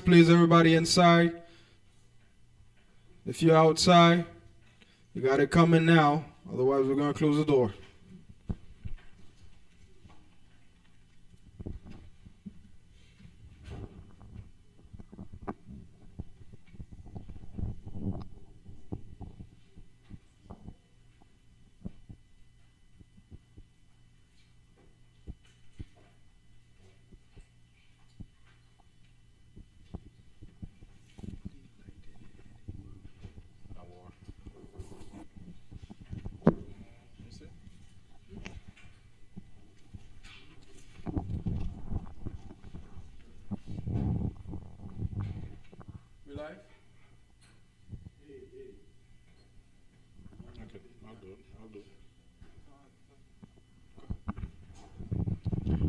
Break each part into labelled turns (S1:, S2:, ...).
S1: please, everybody inside. If you're outside, you got to come in now. Otherwise, we're going to close the door.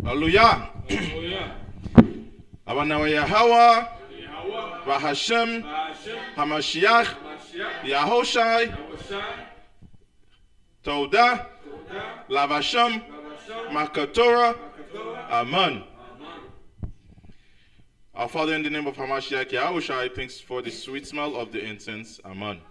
S2: Hallelujah. Abana Yahawah, Bahashem, Hamashiach, Yahoshai, Toda, Lavasham, Makatora, Amen. Our Father, in the name of Hamashiach Yahoshai, thanks for the sweet smell of the incense. Amen.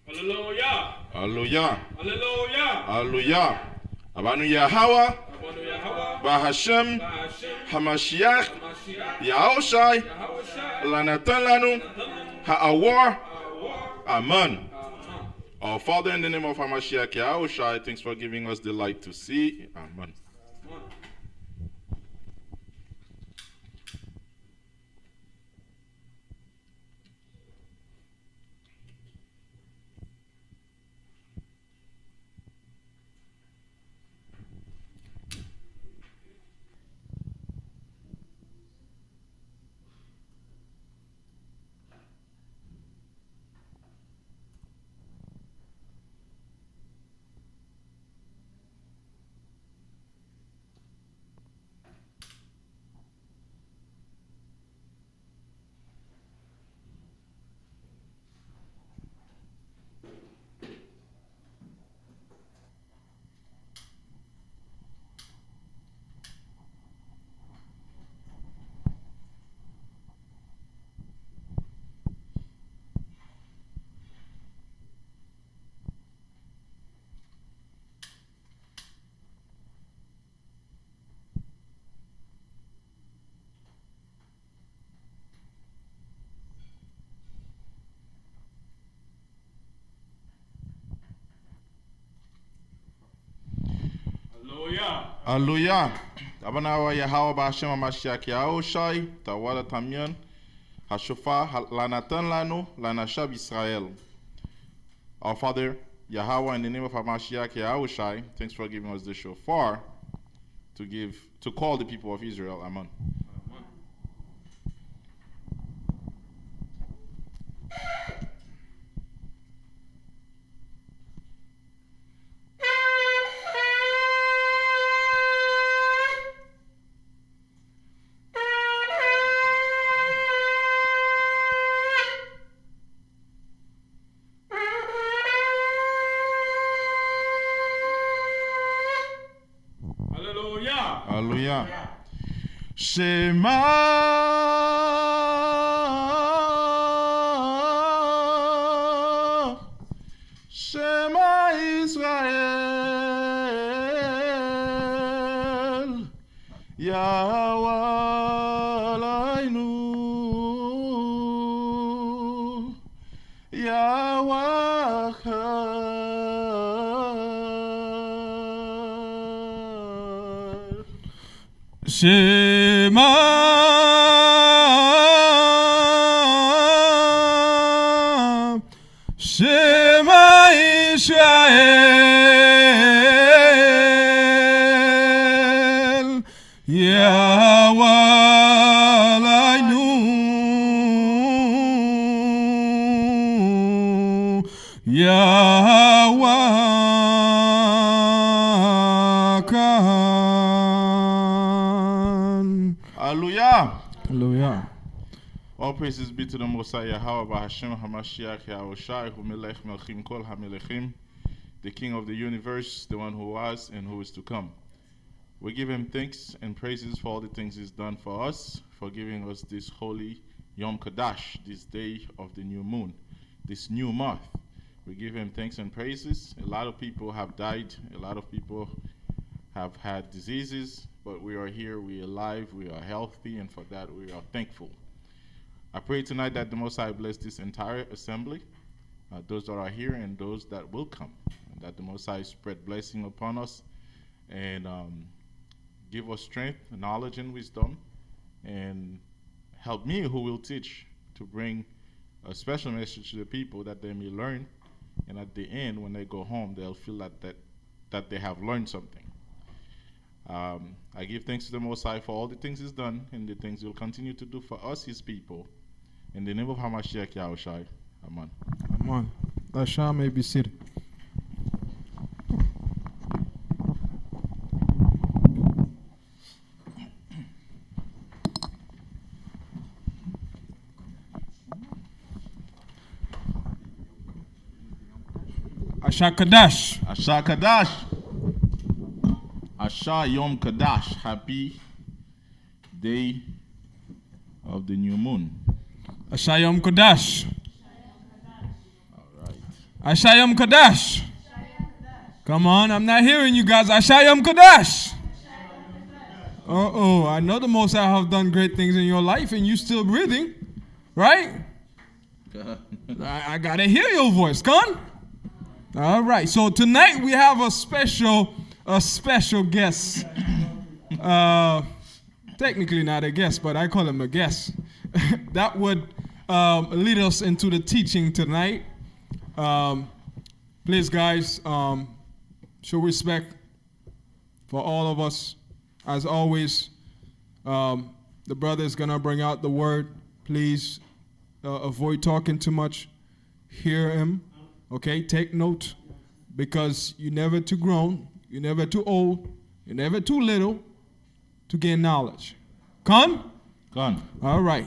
S3: Hallelujah.
S2: Hallelujah.
S3: Hallelujah.
S2: Hallelujah. Abanu Yahawah, Bahashem, Hamashiach, Yahoshai, Lanatan Lanu, Ha'awar. Amen. Our Father, in the name of Hamashiach Yahoshai, thanks for giving us the light to see. Amen. Hallelujah. Abana Yahawah, Bahashem, Hamashiach Yahoshai, Tawada Tamyan, Hashofa, Lanatan Lanu, Lanashab Israel. Our Father, Yahawah, in the name of Hamashiach Yahoshai, thanks for giving us the shofar to call the people of Israel. Amen. Hallelujah. Shema Israel Yahawah Lainu Yahawah
S1: Shema Shema Israel Yahawah Yahawah Khan.
S2: Hallelujah.
S1: Hallelujah.
S2: All praises be to the Most High Yahawah, Hashem HaMashiach Yahushai, Humelech Melchim Kol HaMelechim, the King of the universe, the one who was and who is to come. We give him thanks and praises for all the things he's done for us, for giving us this holy Yom Kadash, this day of the new moon, this new month. We give him thanks and praises. A lot of people have died. A lot of people have had diseases, but we are here, we are alive, we are healthy, and for that we are thankful. I pray tonight that the Most High bless this entire assembly, those that are here and those that will come, and that the Most High spread blessing upon us and give us strength, knowledge, and wisdom, and help me who will teach to bring a special message to the people that they may learn, and at the end, when they go home, they'll feel that they have learned something. I give thanks to the Most High for all the things he's done and the things he'll continue to do for us, his people. In the name of Hamashiach Yahushai. Amen.
S1: Amen. That shall may be seated. Asha Kadash.
S2: Asha Kadash. Asha Yom Kadash. Happy day of the new moon.
S1: Asha Yom Kadash.
S2: All right.
S1: Asha Yom Kadash. Come on, I'm not hearing you guys. Asha Yom Kadash. I know the Most High have done great things in your life and you still breathing, right? I gotta hear your voice, come on. All right, so tonight we have a special guest. Technically not a guest, but I call him a guest. That would lead us into the teaching tonight. Please, guys, show respect for all of us. As always, the brother is going to bring out the word. Please avoid talking too much. Hear him. Okay, take note, because you're never too grown, you're never too old, you're never too little to gain knowledge. Come?
S2: Gone.
S1: All right.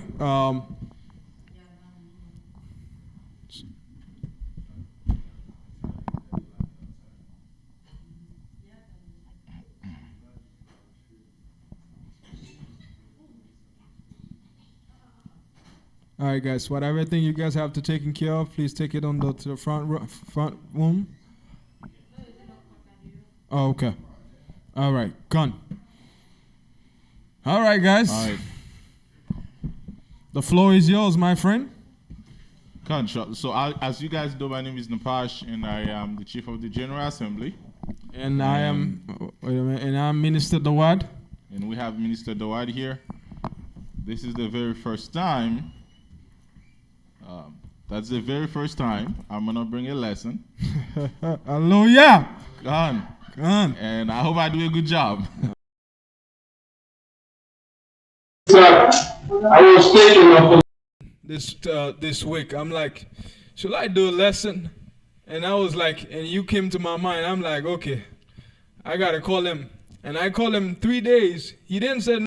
S1: All right, guys. Whatever thing you guys have to take care of, please take it on to the front room. Oh, okay. All right. Gone. All right, guys.
S2: All right.
S1: The floor is yours, my friend.
S2: Gone. So as you guys know, my name is Napash, and I am the Chief of the General Assembly.
S1: And I am, wait a minute, and I'm Minister Dawad.
S2: And we have Minister Dawad here. This is the very first time. That's the very first time I'm going to bring a lesson.
S1: Hallelujah.
S2: Gone.
S1: Gone.
S2: And I hope I do a good job.
S3: I was thinking of
S1: This week, I'm like, should I do a lesson? And I was like, and you came to my mind. I'm like, okay, I got to call him. And I called him 3 days. He didn't say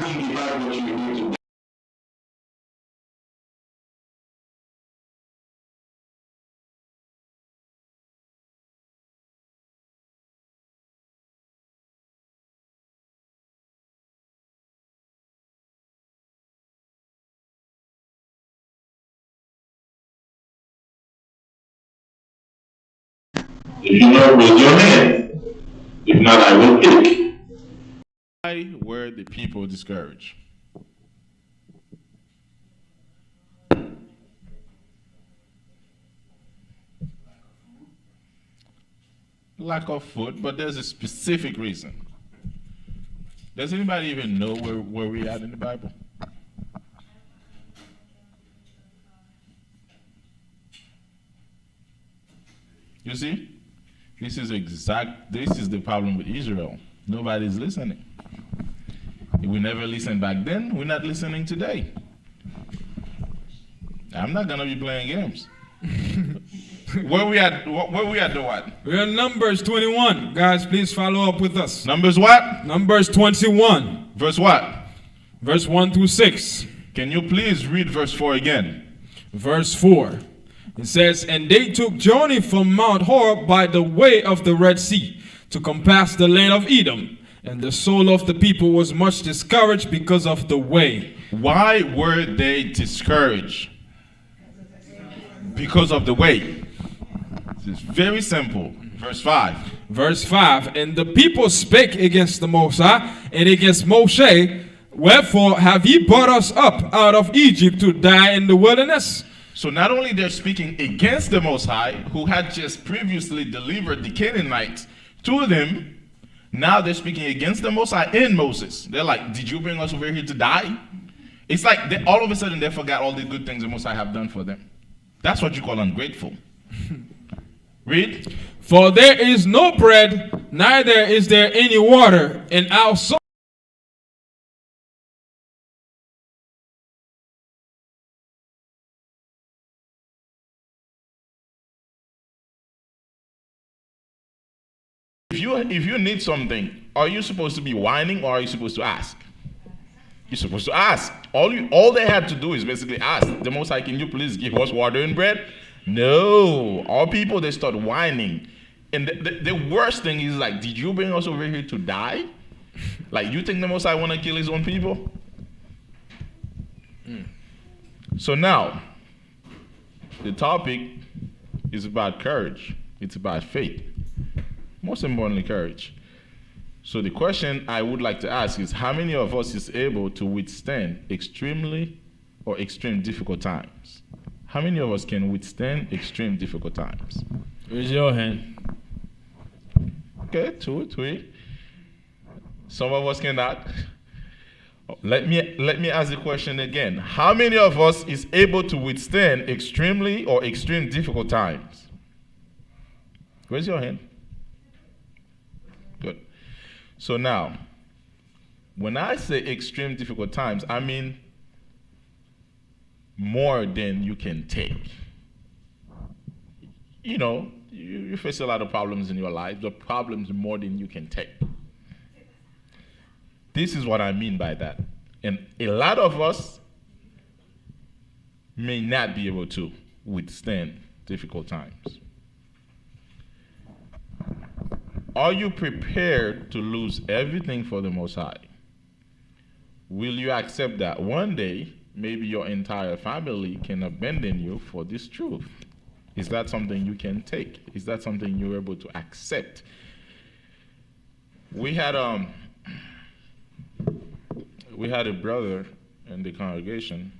S4: If you know, raise your hand. If not, I will pick.
S2: Why were the people discouraged? Lack of food, but there's a specific reason. Does anybody even know where we at in the Bible? You see? This is the problem with Israel. Nobody's listening. We never listened back then, we're not listening today. I'm not gonna be playing games. Where we at the what?
S1: We're in Numbers 21. Guys, please follow up with us.
S2: Numbers what?
S1: Numbers 21.
S2: Verse what?
S1: Verse 1 through 6.
S2: Can you please read verse 4 again?
S1: Verse 4. It says, "And they took journey from Mount Horeb by the way of the Red Sea to compass the land of Edom. And the soul of the people was much discouraged because of the way."
S2: Why were they discouraged? Because of the way. It's very simple. Verse 5.
S1: Verse 5. "And the people spake against the Most High and against Moshe, wherefore have ye brought us up out of Egypt to die in the wilderness?"
S2: So not only they're speaking against the Most High, who had just previously delivered the Canaanites to them, now they're speaking against the Most High and Moses. They're like, did you bring us over here to die? It's like all of a sudden they forgot all the good things the Most High have done for them. That's what you call ungrateful. Read.
S1: "For there is no bread, neither is there any water, and our soul..."
S2: If you need something, are you supposed to be whining or are you supposed to ask? You're supposed to ask. All they had to do is basically ask. The Most High, can you please give us water and bread? No. All people, they start whining. And the worst thing is like, did you bring us over here to die? Like, you think the Most High want to kill his own people? So now, the topic is about courage. It's about faith. Most importantly, courage. So the question I would like to ask is, how many of us is able to withstand extremely or extreme difficult times? How many of us can withstand extreme difficult times?
S1: Raise your hand.
S2: Okay, 2, 3. Some of us cannot. Let me ask the question again. How many of us is able to withstand extremely or extreme difficult times? Raise your hand. Good. So now, when I say extreme difficult times, I mean more than you can take. You know, you face a lot of problems in your life, the problems more than you can take. This is what I mean by that. And a lot of us may not be able to withstand difficult times. Are you prepared to lose everything for the Most High? Will you accept that one day, maybe your entire family can abandon you for this truth? Is that something you can take? Is that something you're able to accept? We had a brother in the congregation.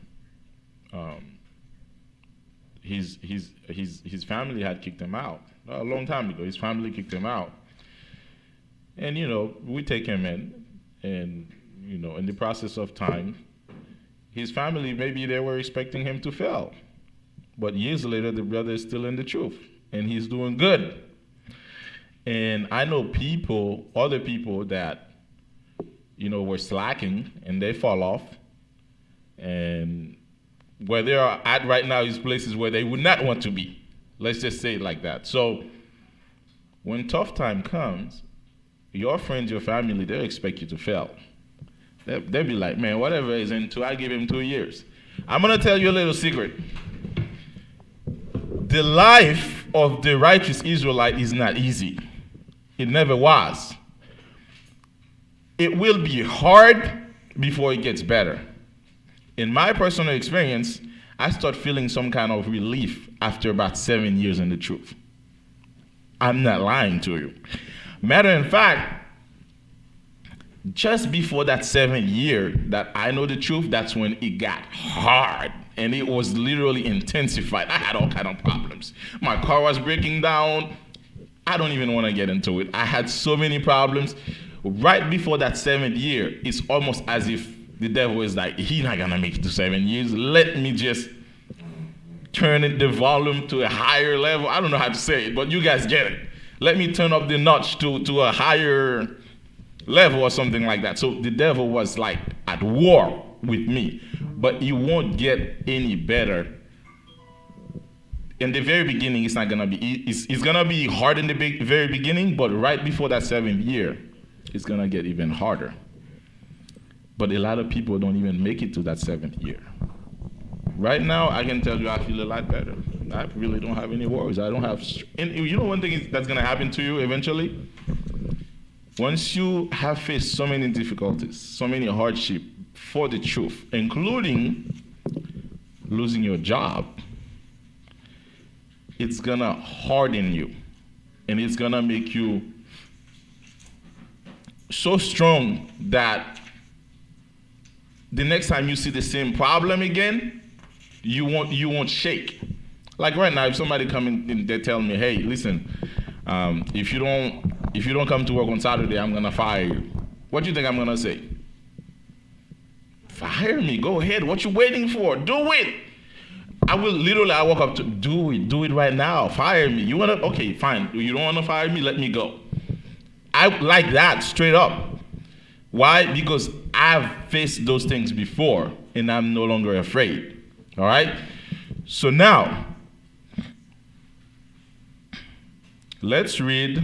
S2: His family had kicked him out a long time ago. His family kicked him out. And, you know, we take him in, and, you know, in the process of time, his family, maybe they were expecting him to fail. But years later, the brother is still in the truth, and he's doing good. And I know other people that, you know, were slacking, and they fall off. And where they are at right now is places where they would not want to be. Let's just say it like that. So when tough time comes, your friends, your family, they expect you to fail. They'll be like, man, whatever is in 2, I give him 2 years. I'm going to tell you a little secret. The life of the righteous Israelite is not easy. It never was. It will be hard before it gets better. In my personal experience, I start feeling some kind of relief after about 7 years in the truth. I'm not lying to you. Matter of fact, just before that 7th year that I know the truth, that's when it got hard. And it was literally intensified. I had all kind of problems. My car was breaking down. I don't even want to get into it. I had so many problems. Right before that 7th year, it's almost as if the devil is like, he's not going to make it to 7 years. Let me just turn the volume to a higher level. I don't know how to say it, but you guys get it. Let me turn up the notch to a higher level or something like that. So the devil was like at war with me, but it won't get any better. In the very beginning, it's not gonna be. It's gonna be hard in the very beginning, but right before that 7th year, it's gonna get even harder. But a lot of people don't even make it to that 7th year. Right now, I can tell you I feel a lot better. I really don't have any worries. I don't have. And you know one thing that's gonna happen to you eventually. Once you have faced so many difficulties, so many hardships for the truth, including losing your job, it's gonna harden you, and it's gonna make you so strong that the next time you see the same problem again, you won't shake. Like right now, if somebody come in and they tell me, hey, listen, if you don't come to work on Saturday, I'm gonna fire you. What do you think I'm gonna say? Fire me, go ahead. What you waiting for? Do it. I walk up to do it right now. Fire me. You wanna? Okay, fine. You don't wanna fire me? Let me go. I like that straight up. Why? Because I've faced those things before, and I'm no longer afraid. All right. So now, let's read.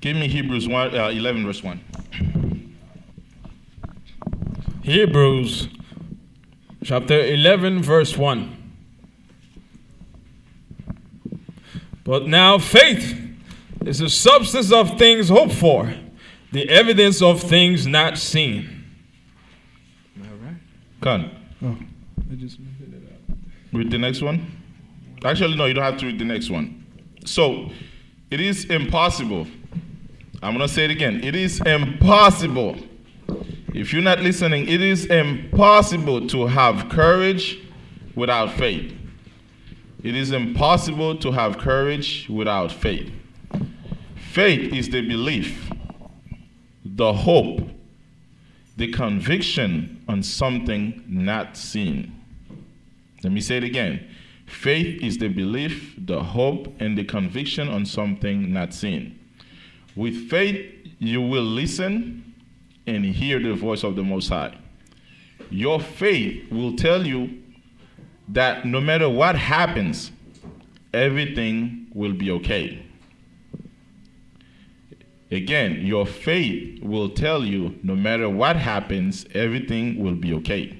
S2: Give me Hebrews 11, verse 1.
S1: Hebrews chapter 11, verse 1. But now faith is the substance of things hoped for, the evidence of things not seen. All right.
S2: Con.
S1: Oh, I just made it up.
S2: Read the next one. Actually, no, you don't have to read the next one. So, it is impossible. I'm going to say it again. It is impossible. If you're not listening, it is impossible to have courage without faith. It is impossible to have courage without faith. Faith is the belief, the hope, the conviction on something not seen. Let me say it again. Faith is the belief, the hope, and the conviction on something not seen. With faith, you will listen and hear the voice of the Most High. Your faith will tell you that no matter what happens, everything will be okay. Again, your faith will tell you no matter what happens, everything will be okay.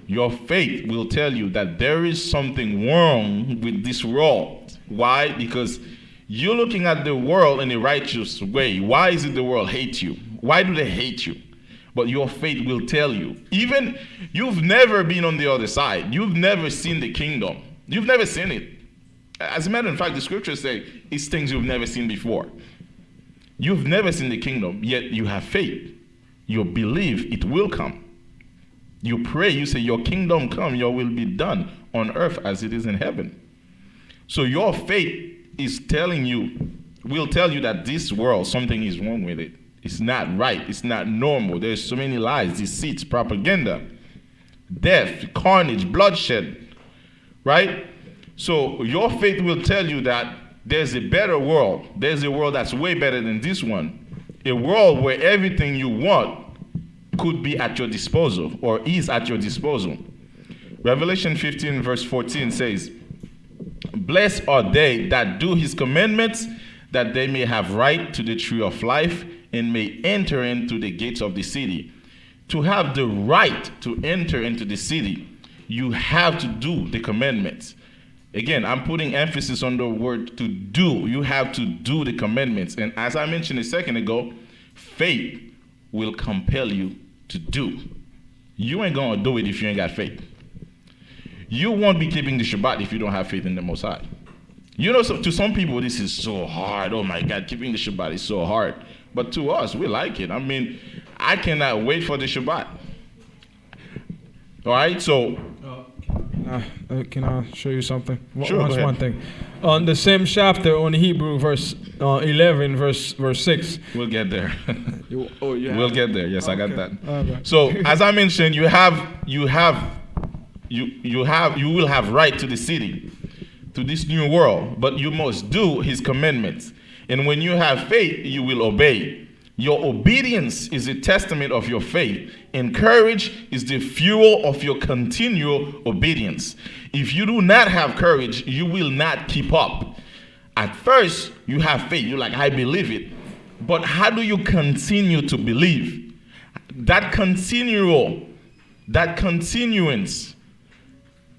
S2: Your faith will tell you that there is something wrong with this world. Why? Because you're looking at the world in a righteous way. Why is it the world hates you? Why do they hate you? But your faith will tell you. Even you've never been on the other side. You've never seen the kingdom. You've never seen it. As a matter of fact, the scriptures say it's things you've never seen before. You've never seen the kingdom, yet you have faith. You believe it will come. You pray, you say, your kingdom come, your will be done on earth as it is in heaven. So your faith is telling you, will tell you that this world, something is wrong with it. It's not right. It's not normal. There's so many lies, deceits, propaganda, death, carnage, bloodshed, right? So your faith will tell you that there's a better world. There's a world that's way better than this one. A world where everything you want could be at your disposal or is at your disposal. Revelation 15 verse 14 says, blessed are they that do his commandments, that they may have right to the tree of life and may enter into the gates of the city. To have the right to enter into the city, you have to do the commandments. Again, I'm putting emphasis on the word to do. You have to do the commandments. And as I mentioned a second ago, faith will compel you to do. You ain't going to do it if you ain't got faith. You won't be keeping the Shabbat if you don't have faith in the Most High. You know, to some people, this is so hard. Oh my God, keeping the Shabbat is so hard. But to us, we like it. I mean, I cannot wait for the Shabbat. All right, so...
S1: Can I show you something?
S2: Sure, go ahead.
S1: One thing. On the same chapter, on Hebrew, verse 11, verse 6.
S2: We'll get there.
S1: We'll
S2: get there. Yes, I got that.
S1: Right.
S2: So, as I mentioned, you will have right to the city, to this new world, but you must do his commandments. And when you have faith, you will obey. Your obedience is a testament of your faith, and courage is the fuel of your continual obedience. If you do not have courage, you will not keep up. At first, you have faith. You're like, I believe it. But how do you continue to believe? That continuance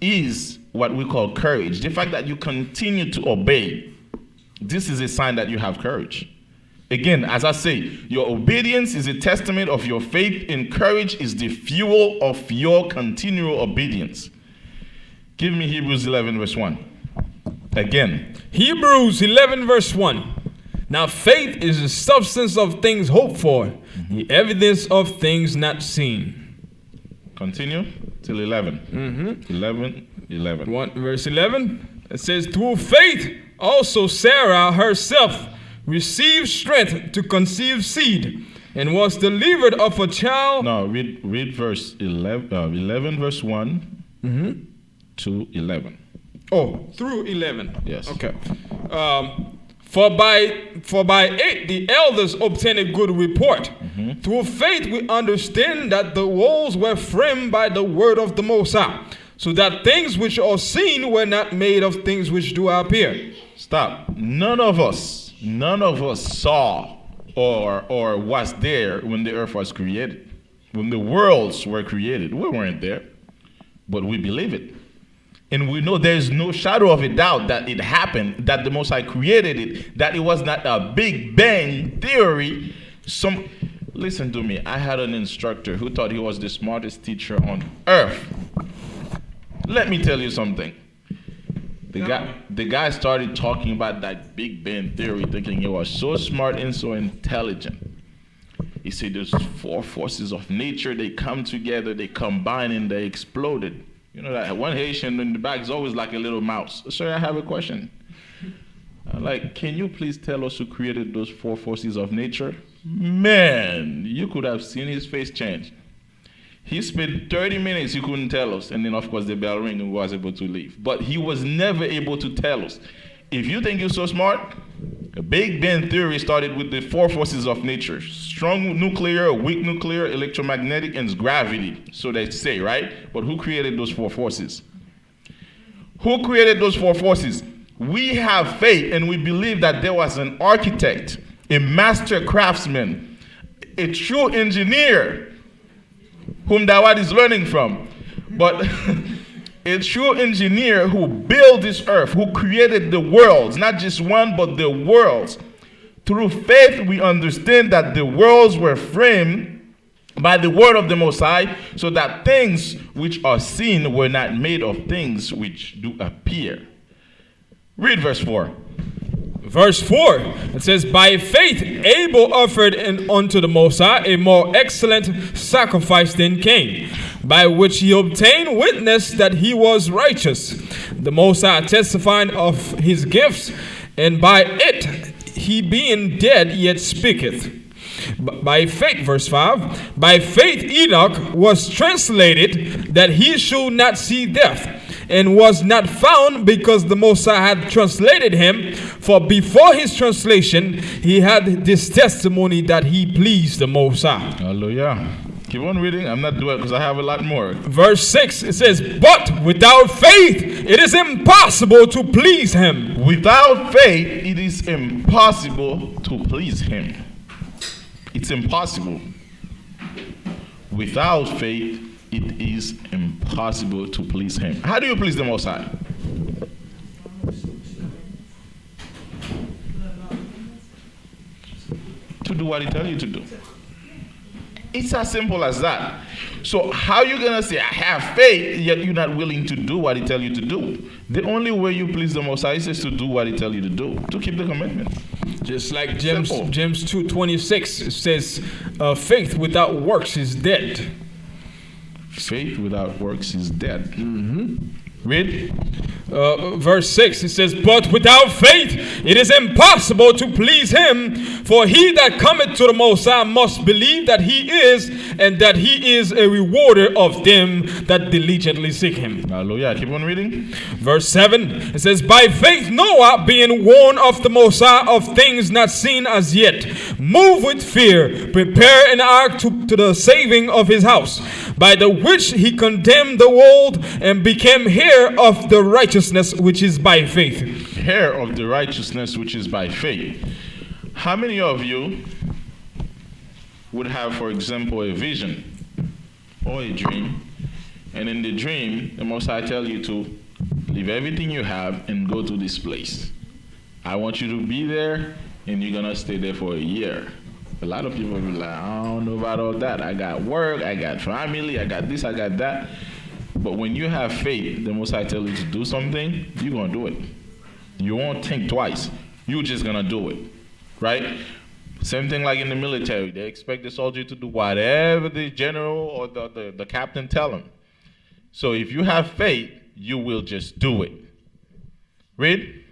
S2: is what we call courage. The fact that you continue to obey, this is a sign that you have courage. Again, as I say, your obedience is a testament of your faith, and courage is the fuel of your continual obedience. Give me Hebrews 11 verse 1. Again.
S1: Hebrews 11 verse 1. Now faith is the substance of things hoped for, the evidence of things not seen.
S2: Continue till 11. 11.
S1: Verse 11. It says, through faith also Sarah herself received strength to conceive seed, and was delivered of a child.
S2: No, read verse 11 verse 1 to 11.
S1: Oh, through 11.
S2: Yes.
S1: Okay. For by it the elders obtained a good report. Through faith we understand that the worlds were framed by the word of the Most High, so that things which are seen were not made of things which do appear.
S2: Stop. None of us saw or was there when the earth was created. When the worlds were created, we weren't there. But we believe it. And we know there's no shadow of a doubt that it happened, that the Most High created it, that it was not a Big Bang theory. Listen to me. I had an instructor who thought he was the smartest teacher on earth. Let me tell you something. The guy started talking about that Big Bang theory, thinking he was so smart and so intelligent. He said there's 4 forces of nature. They come together, they combine, and they exploded. You know that one Haitian in the back is always like a little mouse. Sir, I have a question. Can you please tell us who created those 4 forces of nature? Man, you could have seen his face change. He spent 30 minutes, he couldn't tell us. And then, of course, the bell rang and he was able to leave. But he was never able to tell us. If you think you're so smart, the Big Bang theory started with the 4 forces of nature. Strong nuclear, weak nuclear, electromagnetic, and gravity. So they say, right? But who created those 4 forces? Who created those 4 forces? We have faith and we believe that there was an architect, a master craftsman, a true engineer, whom Dawad is learning from, but a true engineer who built this earth, who created the worlds, not just one, but the worlds. Through faith, we understand that the worlds were framed by the word of the Most High, so that things which are seen were not made of things which do appear. Read verse 4.
S1: Verse 4, it says, by faith Abel offered unto the Most High a more excellent sacrifice than Cain, by which he obtained witness that he was righteous, the Most High testifying of his gifts, and by it he being dead yet speaketh. By faith, verse 5, by faith Enoch was translated that he should not see death, and was not found because the Most High had translated him. For before his translation, he had this testimony that he pleased the Most High.
S2: Hallelujah. Keep on reading. I'm not doing it because I have a lot more.
S1: Verse 6, it says, but without faith, it is impossible to please him.
S2: Without faith, it is impossible to please him. It's impossible. Without faith, it is impossible to please him. How do you please the Most High? To do what he tells you to do. It's as simple as that. So how are you going to say, I have faith, yet you're not willing to do what he tells you to do? The only way you please the Most High is to do what he tells you to do, to keep the commitment.
S1: Just like James 2:26, it says, faith without works is dead.
S2: Faith without works is dead. Read.
S1: Verse 6, it says, but without faith it is impossible to please him, for he that cometh to the Most High must believe that he is, and that he is a rewarder of them that diligently seek him.
S2: Hallelujah. Keep on reading.
S1: Verse 7, it says, by faith Noah, being warned of the Most High of things not seen as yet, moved with fear, prepared an ark to the saving of his house, by the which he condemned the world, and became heir of the righteousness which is by faith.
S2: Heir of the righteousness which is by faith. How many of you would have, for example, a vision or a dream, and in the dream, the Most High tell you to leave everything you have and go to this place? I want you to be there, and you're going to stay there for a year. A lot of people will be like, I don't know about all that. I got work, I got family, I got this, I got that. But when you have faith, the Most High tell you to do something, you're going to do it. You won't think twice. You're just going to do it. Right? Same thing like in the military. They expect the soldier to do whatever the general or the captain tell him. So if you have faith, you will just do it. Read.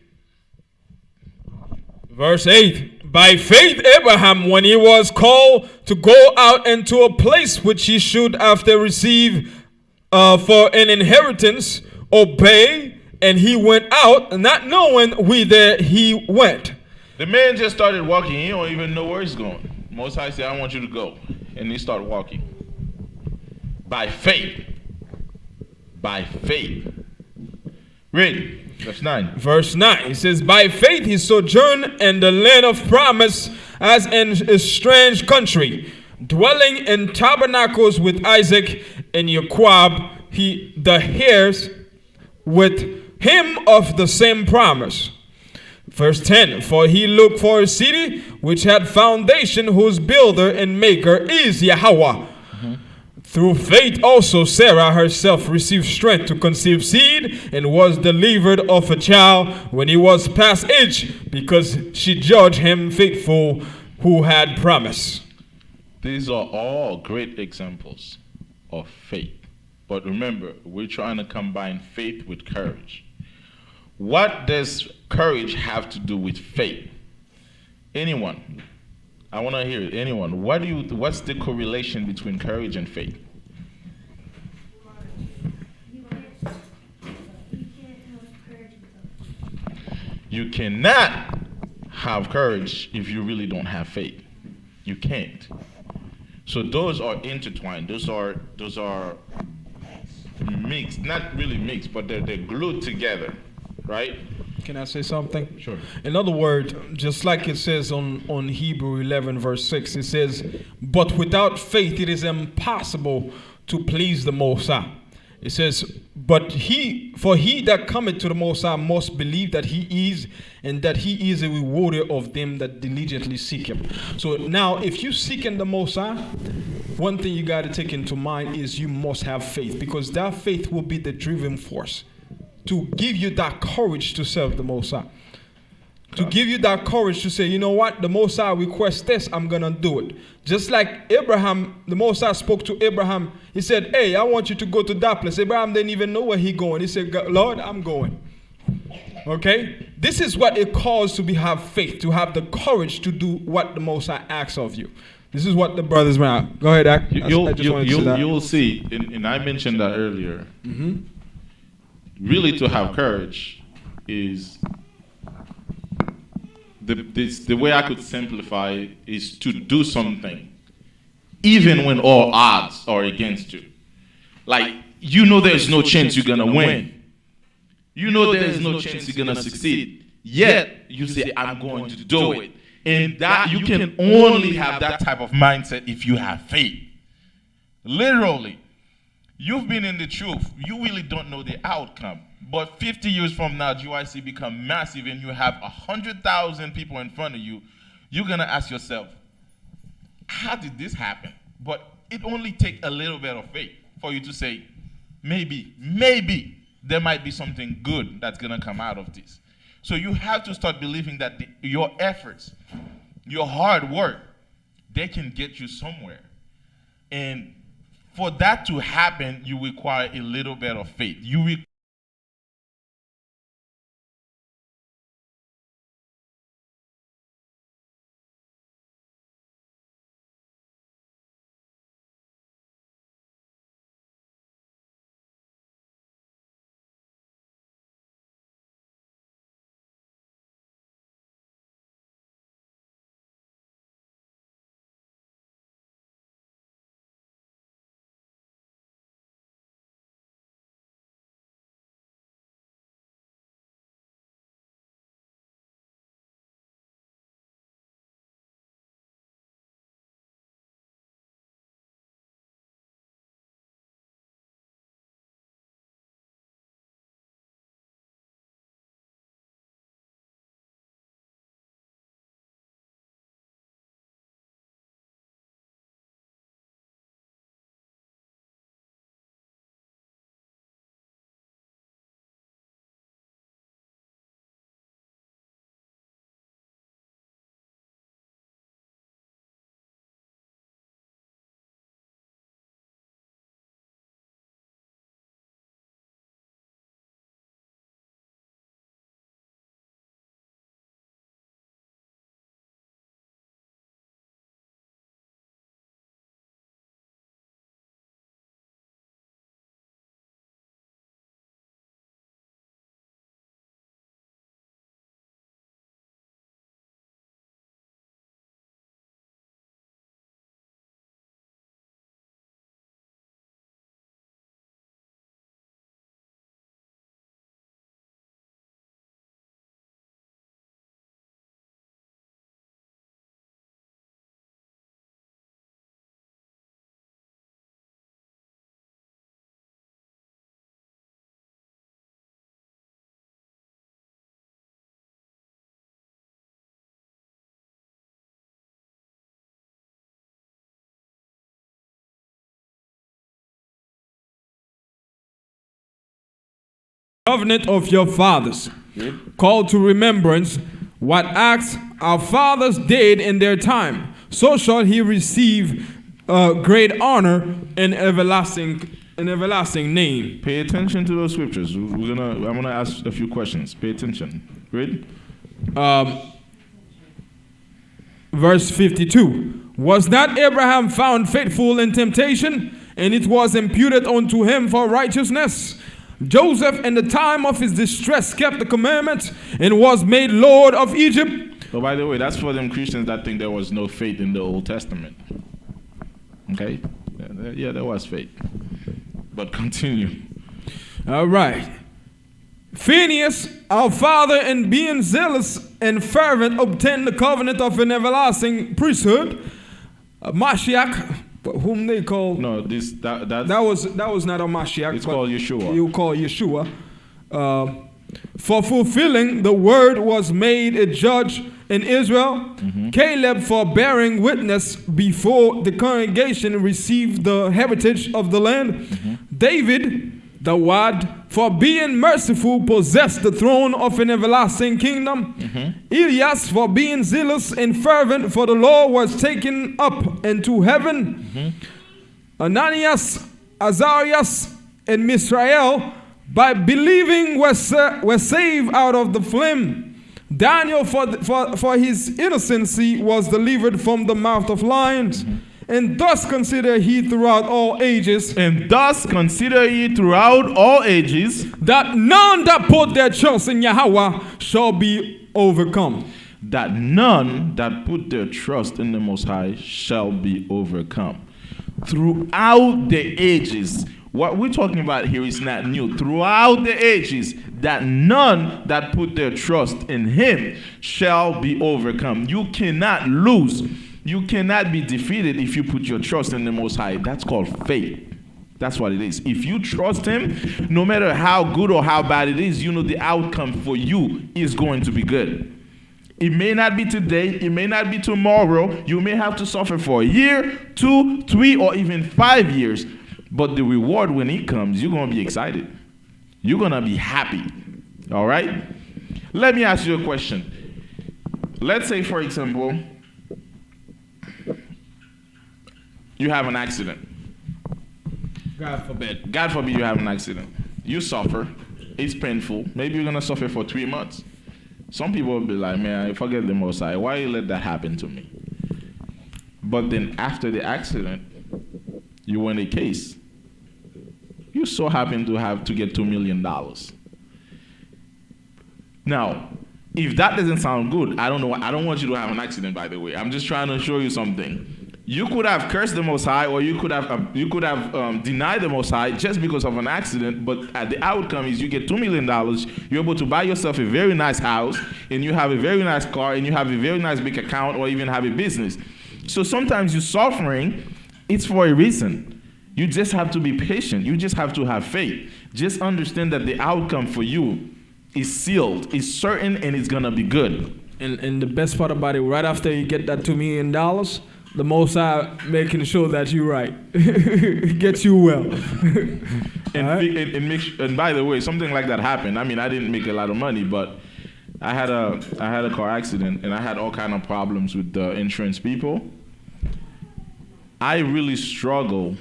S1: Verse 8, by faith Abraham, when he was called to go out into a place which he should after receive for an inheritance, obey, and he went out, not knowing whither he went.
S2: The man just started walking. He don't even know where he's going. Most High said, I want you to go. And he started walking. By faith. By faith. Read. Verse 9.
S1: Verse 9. It says, by faith he sojourned in the land of promise, as in a strange country, dwelling in tabernacles with Isaac and Jacob, the heirs with him of the same promise. Verse 10, for he looked for a city which had foundation, whose builder and maker is Yahawah. Through faith also Sarah herself received strength to conceive seed, and was delivered of a child when he was past age, because she judged him faithful who had promised.
S2: These are all great examples of faith. But remember, we're trying to combine faith with courage. What does courage have to do with faith? Anyone? I want to hear it. Anyone? What's the correlation between courage and faith? You cannot have courage if you really don't have faith. You can't. So those are intertwined. Those are mixed. Not really mixed, but they're glued together, right?
S1: Can I say something?
S2: Sure.
S1: In other words, just like it says on Hebrew 11 verse 6, it says, but without faith it is impossible to please the Most High. It says, for he that cometh to the Most High must believe that he is, and that he is a rewarder of them that diligently seek him. So now, if you seek in the Most High, one thing you got to take into mind is you must have faith, because that faith will be the driving force to give you that courage to serve the Most High. To give you that courage to say, you know what, the Most High requests this, I'm going to do it. Just like Abraham, the Most High spoke to Abraham. He said, hey, I want you to go to that place. Abraham didn't even know where he going. He said, Lord, I'm going. Okay? This is what it calls to have faith, to have the courage to do what the Most High asks of you. This is what the brothers want. Go ahead, Ak.
S2: You'll see, and I mentioned that earlier. Mm-hmm. Really, to have courage is... The way I could simplify it is to do something even when all odds are against you. Like, you know there's no chance you're going to win. You know there's no chance you're going to succeed. Yet, you say, I'm going to do it. And that you can only have that type of mindset if you have faith. Literally. You've been in the truth. You really don't know the outcome. But 50 years from now, GYC become massive and you have 100,000 people in front of you. You're going to ask yourself, how did this happen? But it only takes a little bit of faith for you to say, maybe there might be something good that's going to come out of this. So you have to start believing that your efforts, your hard work, they can get you somewhere. And for that to happen, you require a little bit of faith.
S1: Covenant of your fathers, called to remembrance what acts our fathers did in their time, so shall he receive great honor and everlasting name.
S2: Pay attention to those scriptures. I'm gonna ask a few questions. Pay attention. Read.
S1: Verse 52. Was not Abraham found faithful in temptation, and it was imputed unto him for righteousness? Joseph, in the time of his distress, kept the commandments and was made Lord of Egypt.
S2: So, by the way, that's for them Christians that think there was no faith in the Old Testament. Okay? Yeah, there was faith. But continue.
S1: All right. Phineas, our father, in being zealous and fervent, obtained the covenant of an everlasting priesthood. Mashiach, whom they call...
S2: No, that
S1: was not a Mashiach.
S2: It's called Yeshua.
S1: You call Yeshua. For fulfilling the word was made a judge in Israel. Caleb, for bearing witness before the congregation, received the heritage of the land. David, the Wad, for being merciful, possessed the throne of an everlasting kingdom. Elias, for being zealous and fervent, for the law was taken up into heaven. Ananias, Azarias, and Misrael, by believing were saved out of the flame. Daniel, for his innocency, was delivered from the mouth of lions. And thus consider ye throughout all ages. That none that put their trust in Yahawah shall be overcome.
S2: That none that put their trust in the Most High shall be overcome. throughout the ages. What we're talking about here is not new. Throughout the ages, that none that put their trust in him shall be overcome. You cannot lose. You cannot be defeated if you put your trust in the Most High. That's called faith. That's what it is. If you trust him, no matter how good or how bad it is, you know the outcome for you is going to be good. It may not be today, it may not be tomorrow. You may have to suffer for a year, 2, 3, or even 5 years. But the reward, when it comes, you're going to be excited. You're going to be happy. All right? Let me ask you a question. Let's say, for example, you have an accident.
S1: God forbid.
S2: God forbid you have an accident. You suffer. It's painful. Maybe you're going to suffer for 3 months. Some people will be like, man, I forget the Most High. Why you let that happen to me? But then after the accident, you win a case. You so happen to get $2 million. Now, if that doesn't sound good, I don't know. I don't want you to have an accident, by the way. I'm just trying to show you something. You could have cursed the Most High, or you could have denied the Most High just because of an accident. But the outcome is you get $2 million. You're able to buy yourself a very nice house, and you have a very nice car, and you have a very nice big account, or even have a business. So sometimes you're suffering. It's for a reason. You just have to be patient. You just have to have faith. Just understand that the outcome for you is sealed, is certain, and it's gonna be good.
S1: And the best part about it, right after you get that $2 million, the Most High making sure that you're right. Gets you well.
S2: And by the way, something like that happened. I mean, I didn't make a lot of money, but I had a car accident, and I had all kind of problems with the insurance people. I really struggle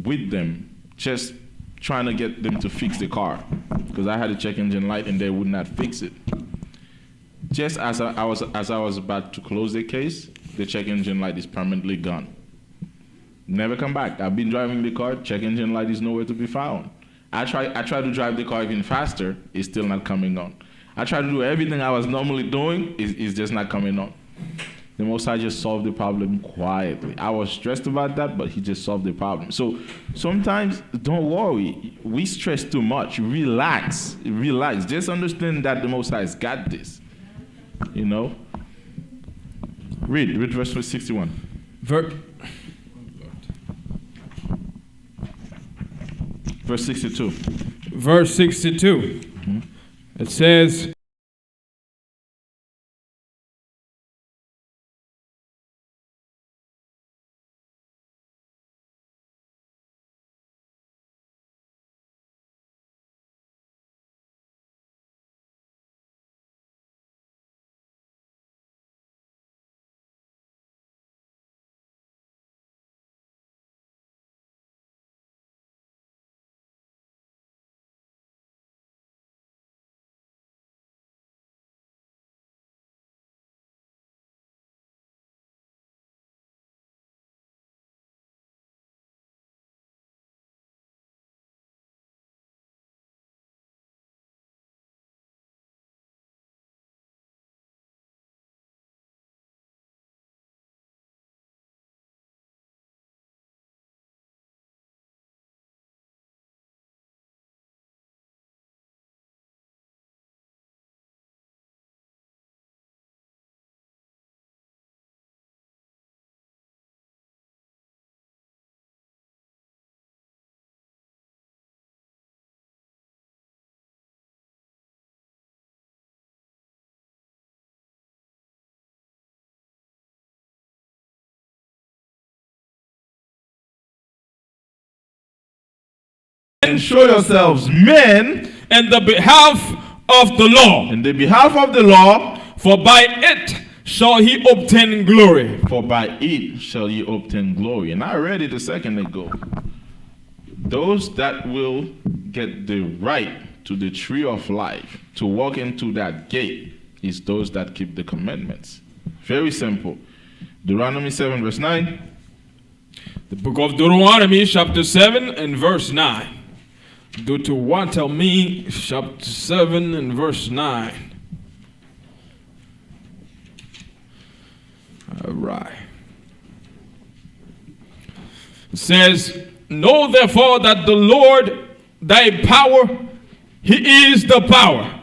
S2: with them, just trying to get them to fix the car, because I had a check engine light and they would not fix it. Just as I was about to close the case, the check engine light is permanently gone. Never come back. I've been driving the car, check engine light is nowhere to be found. I try to drive the car even faster, it's still not coming on. I try to do everything I was normally doing, it's just not coming on. The Most High just solved the problem quietly. I was stressed about that, but he just solved the problem. So sometimes, don't worry. We stress too much. Relax. Relax. Just understand that the Most High has got this. You know? Read verse 61. Verse 62.
S1: Verse 62.
S2: Mm-hmm.
S1: It says,
S2: And show yourselves men
S1: in the behalf of the law,
S2: in the behalf of the law,
S1: for by it shall he obtain glory.
S2: for by it shall ye obtain glory. And I read it a second ago. Those that will get the right to the tree of life, to walk into that gate, is those that keep the commandments. Very simple. Deuteronomy 7 verse 9.
S1: The book of Deuteronomy, chapter 7 and verse 9. Deuteronomy, chapter 7 and verse 9. All right.
S3: says, know therefore that the Lord thy power, he is the power.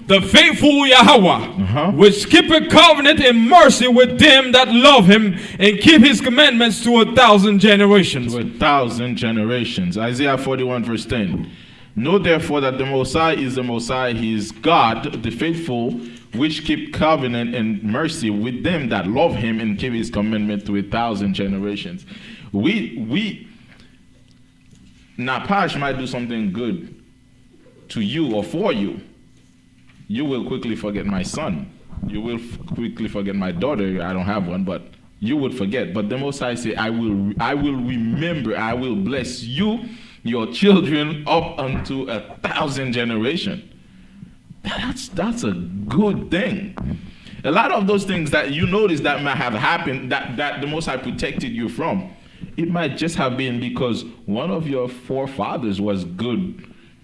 S3: The faithful Yahawah, which keepeth covenant and mercy with them that love him and keep his commandments to 1,000 generations.
S2: To 1,000 generations. Isaiah 41 verse 10. Know therefore that the Most High is the Most High, he is God, the faithful, which keep covenant and mercy with them that love him and keep his commandment to 1,000 generations. Napash might do something good to you or for you. You will quickly forget my son. You will quickly forget my daughter. I don't have one, but you would forget. But the Most High say, I will remember, I will bless you, your children, up unto 1,000 generations. That's a good thing. A lot of those things that you notice that might have happened, that the Most High protected you from, it might just have been because one of your forefathers was good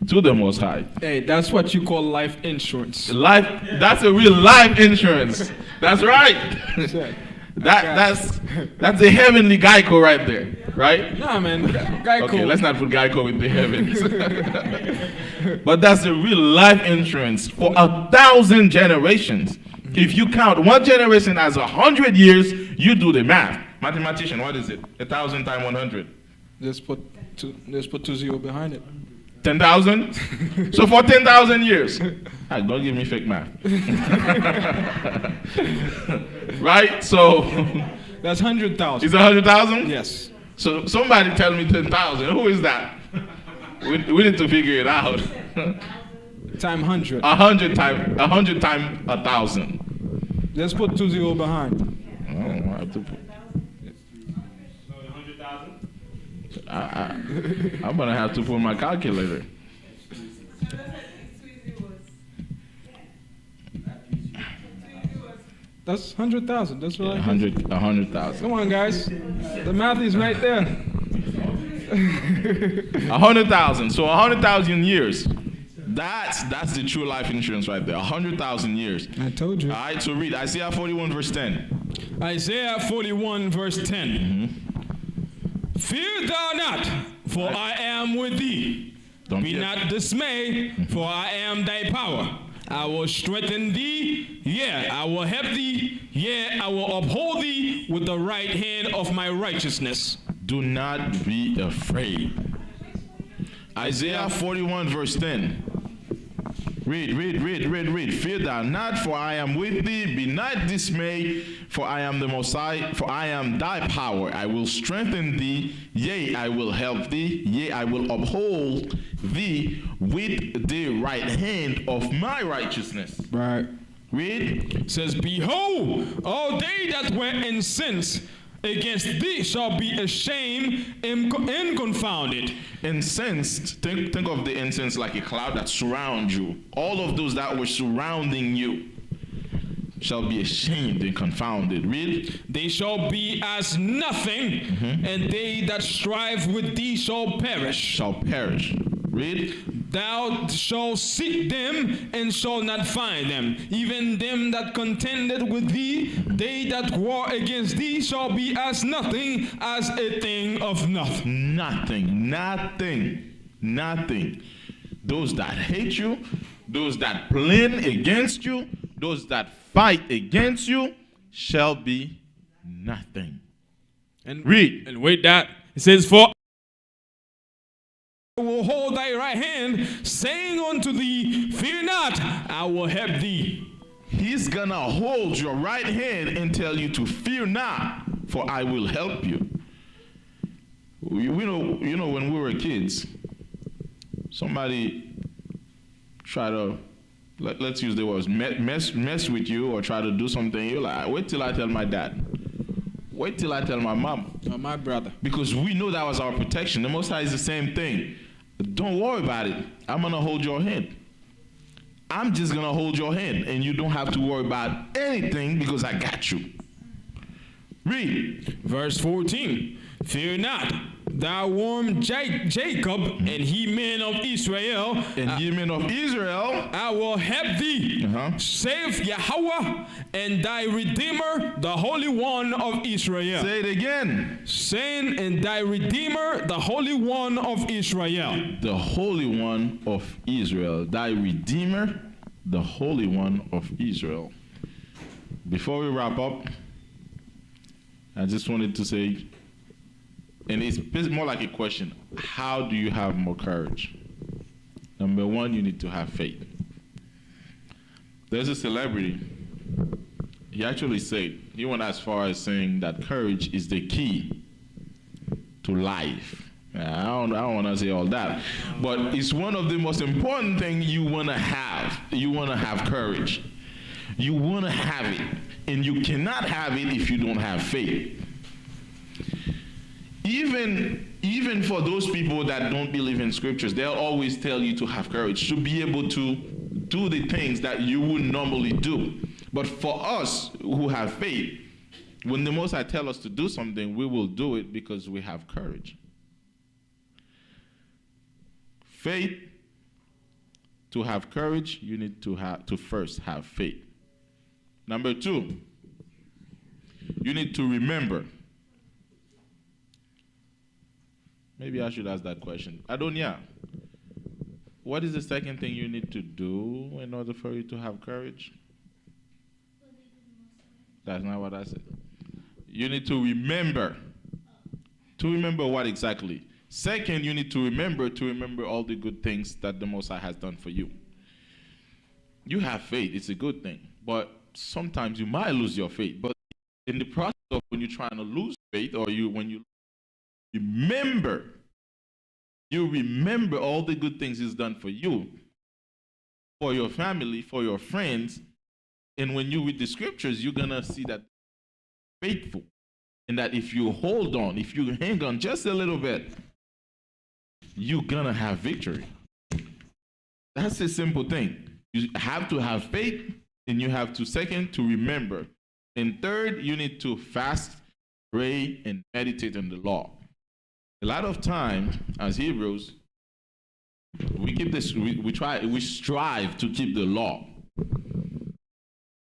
S2: to the Most High.
S1: Hey, that's what you call life insurance.
S2: That's a real life insurance. That's right. That's a heavenly Geico right there, right?
S1: Nah, man, Geico.
S2: Okay, let's not put Geico in the heavens. But that's a real life insurance for 1,000 generations. If you count one generation as 100 years, you do the math. Mathematician, what is it? 1,000 times 100.
S1: Just put 2 zeros behind it.
S2: 10,000? So for 10,000 years. Don't give me fake math. Right? So
S1: that's 100,000.
S2: Is it 100,000?
S1: Yes.
S2: So somebody tell me 10,000. Who is that? We need to figure it out.
S1: Time 100.
S2: 100 times 1,000.
S1: Just put 2 zeros behind.
S2: I don't know, I have to put. I'm gonna have to put my calculator.
S1: That's 100,000. That's right.
S2: 100,000.
S1: Come on, guys. The math is right there.
S2: 100,000. So 100,000 years. That's the true life insurance right there. 100,000 years.
S1: I told you.
S2: All right. So read Isaiah 41 verse 10.
S3: Isaiah 41 verse 10. Fear thou not, for I am with thee. Be not dismayed, for I am thy power. I will strengthen thee, yea, I will help thee, yea, I will uphold thee with the right hand of my righteousness.
S2: Do not be afraid. Isaiah 41 verse 10. Read. Fear thou not, for I am with thee. Be not dismayed, for I am the Most High, for I am thy power. I will strengthen thee, yea, I will help thee, yea, I will uphold thee with the right hand of my righteousness.
S1: Right.
S2: Read.
S3: It says, behold, all they that were incensed against thee shall be ashamed and confounded.
S2: Incensed, think of the incense like a cloud that surrounds you. All of those that were surrounding you shall be ashamed and confounded. Read.
S3: They shall be as nothing, and they that strive with thee shall perish.
S2: Shall perish. Read.
S3: Thou shalt seek them and shalt not find them. Even them that contended with thee, they that war against thee shall be as nothing, as a thing of nothing.
S2: Nothing. Those that hate you, those that plan against you, those that fight against you shall be nothing.
S3: And
S2: read.
S3: And with that, it says, for I will hold thy right hand, saying unto thee, fear not, I will help thee.
S2: He's gonna hold your right hand and tell you to fear not, for I will help you. You know, when we were kids, somebody try to, let's use the words, mess with you or try to do something. You're like, wait till I tell my dad. Wait till I tell my mom.
S1: Or my brother.
S2: Because we know that was our protection. The Most High is the same thing. Don't worry about it. I'm going to hold your hand. I'm just going to hold your hand. And you don't have to worry about anything because I got you. Read.
S3: Verse 14. Fear not, thou warm Jacob, and he men of Israel,
S2: and ye men of Israel,
S3: I will help thee. Save Yahweh and thy Redeemer, the Holy One of Israel.
S2: say it again.
S3: Saying, and thy Redeemer, the Holy One of Israel.
S2: The Holy One of Israel, thy Redeemer, the Holy One of Israel. Before we wrap up, I just wanted to say, and it's more like a question, how do you have more courage? Number one, you need to have faith. There's a celebrity, he actually said, he went as far as saying that courage is the key to life. I don't want to say all that, but it's one of the most important things you want to have. You want to have courage. You want to have it, and you cannot have it if you don't have faith. Even for those people that don't believe in scriptures, they'll always tell you to have courage, to be able to do the things that you wouldn't normally do. But for us who have faith, when the Most High tell us to do something, we will do it because we have courage. Faith, to have courage, you need to first have faith. Number two, you need to remember. Maybe I should ask that question. Adonia, what is the second thing you need to do in order for you to have courage? That's not what I said. You need to remember. To remember what exactly? Second, you need to remember all the good things that the Most High has done for you. You have faith, it's a good thing. But sometimes you might lose your faith. But in the process of when you're trying to lose faith, or when you remember all the good things He's done for you, for your family, for your friends, and when you read the scriptures, you're going to see that faithful. And that if you hold on, if you hang on just a little bit, you're going to have victory. That's a simple thing. You have to have faith, and you have to, second, to remember. And third, you need to fast, pray, and meditate on the law. A lot of time, as Hebrews, we keep this, we strive to keep the law,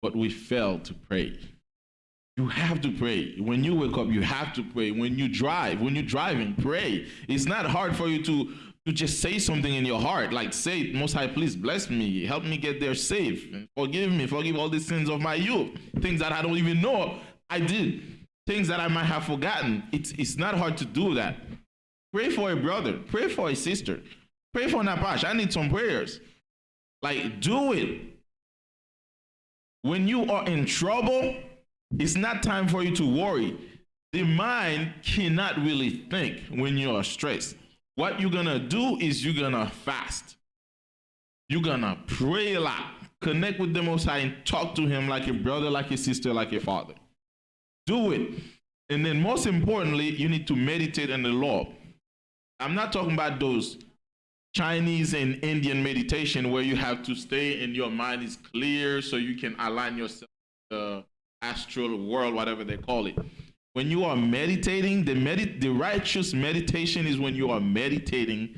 S2: but we fail to pray. You have to pray. When you wake up, you have to pray. When you're driving, pray. It's not hard for you to just say something in your heart, like say, Most High, please bless me, help me get there safe, and forgive me, forgive all the sins of my youth, things that I don't even know I did, things that I might have forgotten. It's not hard to do that. Pray for a brother, pray for a sister, pray for Napash. I need some prayers. Like, do it. When you are in trouble, it's not time for you to worry. The mind cannot really think when you are stressed. What you're going to do is you're going to fast. You're going to pray a lot. Connect with the Most High and talk to Him like a brother, like a sister, like a father. Do it. And then most importantly, you need to meditate on the law. I'm not talking about those Chinese and Indian meditation where you have to stay and your mind is clear so you can align yourself to the astral world, whatever they call it. When you are meditating, the righteous meditation is when you are meditating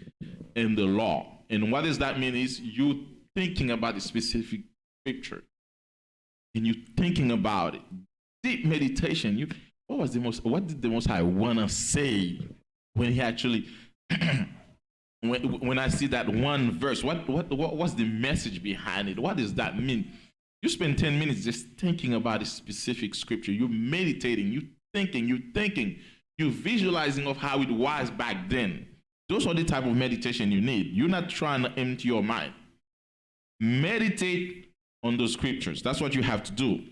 S2: in the law. And what does that mean is you thinking about a specific scripture. And you thinking about it. Deep meditation. What did the Most High want to say when He actually when I see that one verse, what's the message behind it? What does that mean? You spend 10 minutes just thinking about a specific scripture. You're meditating, you're thinking, you're visualizing of how it was back then. Those are the type of meditation you need. You're not trying to empty your mind. Meditate on those scriptures. That's what you have to do.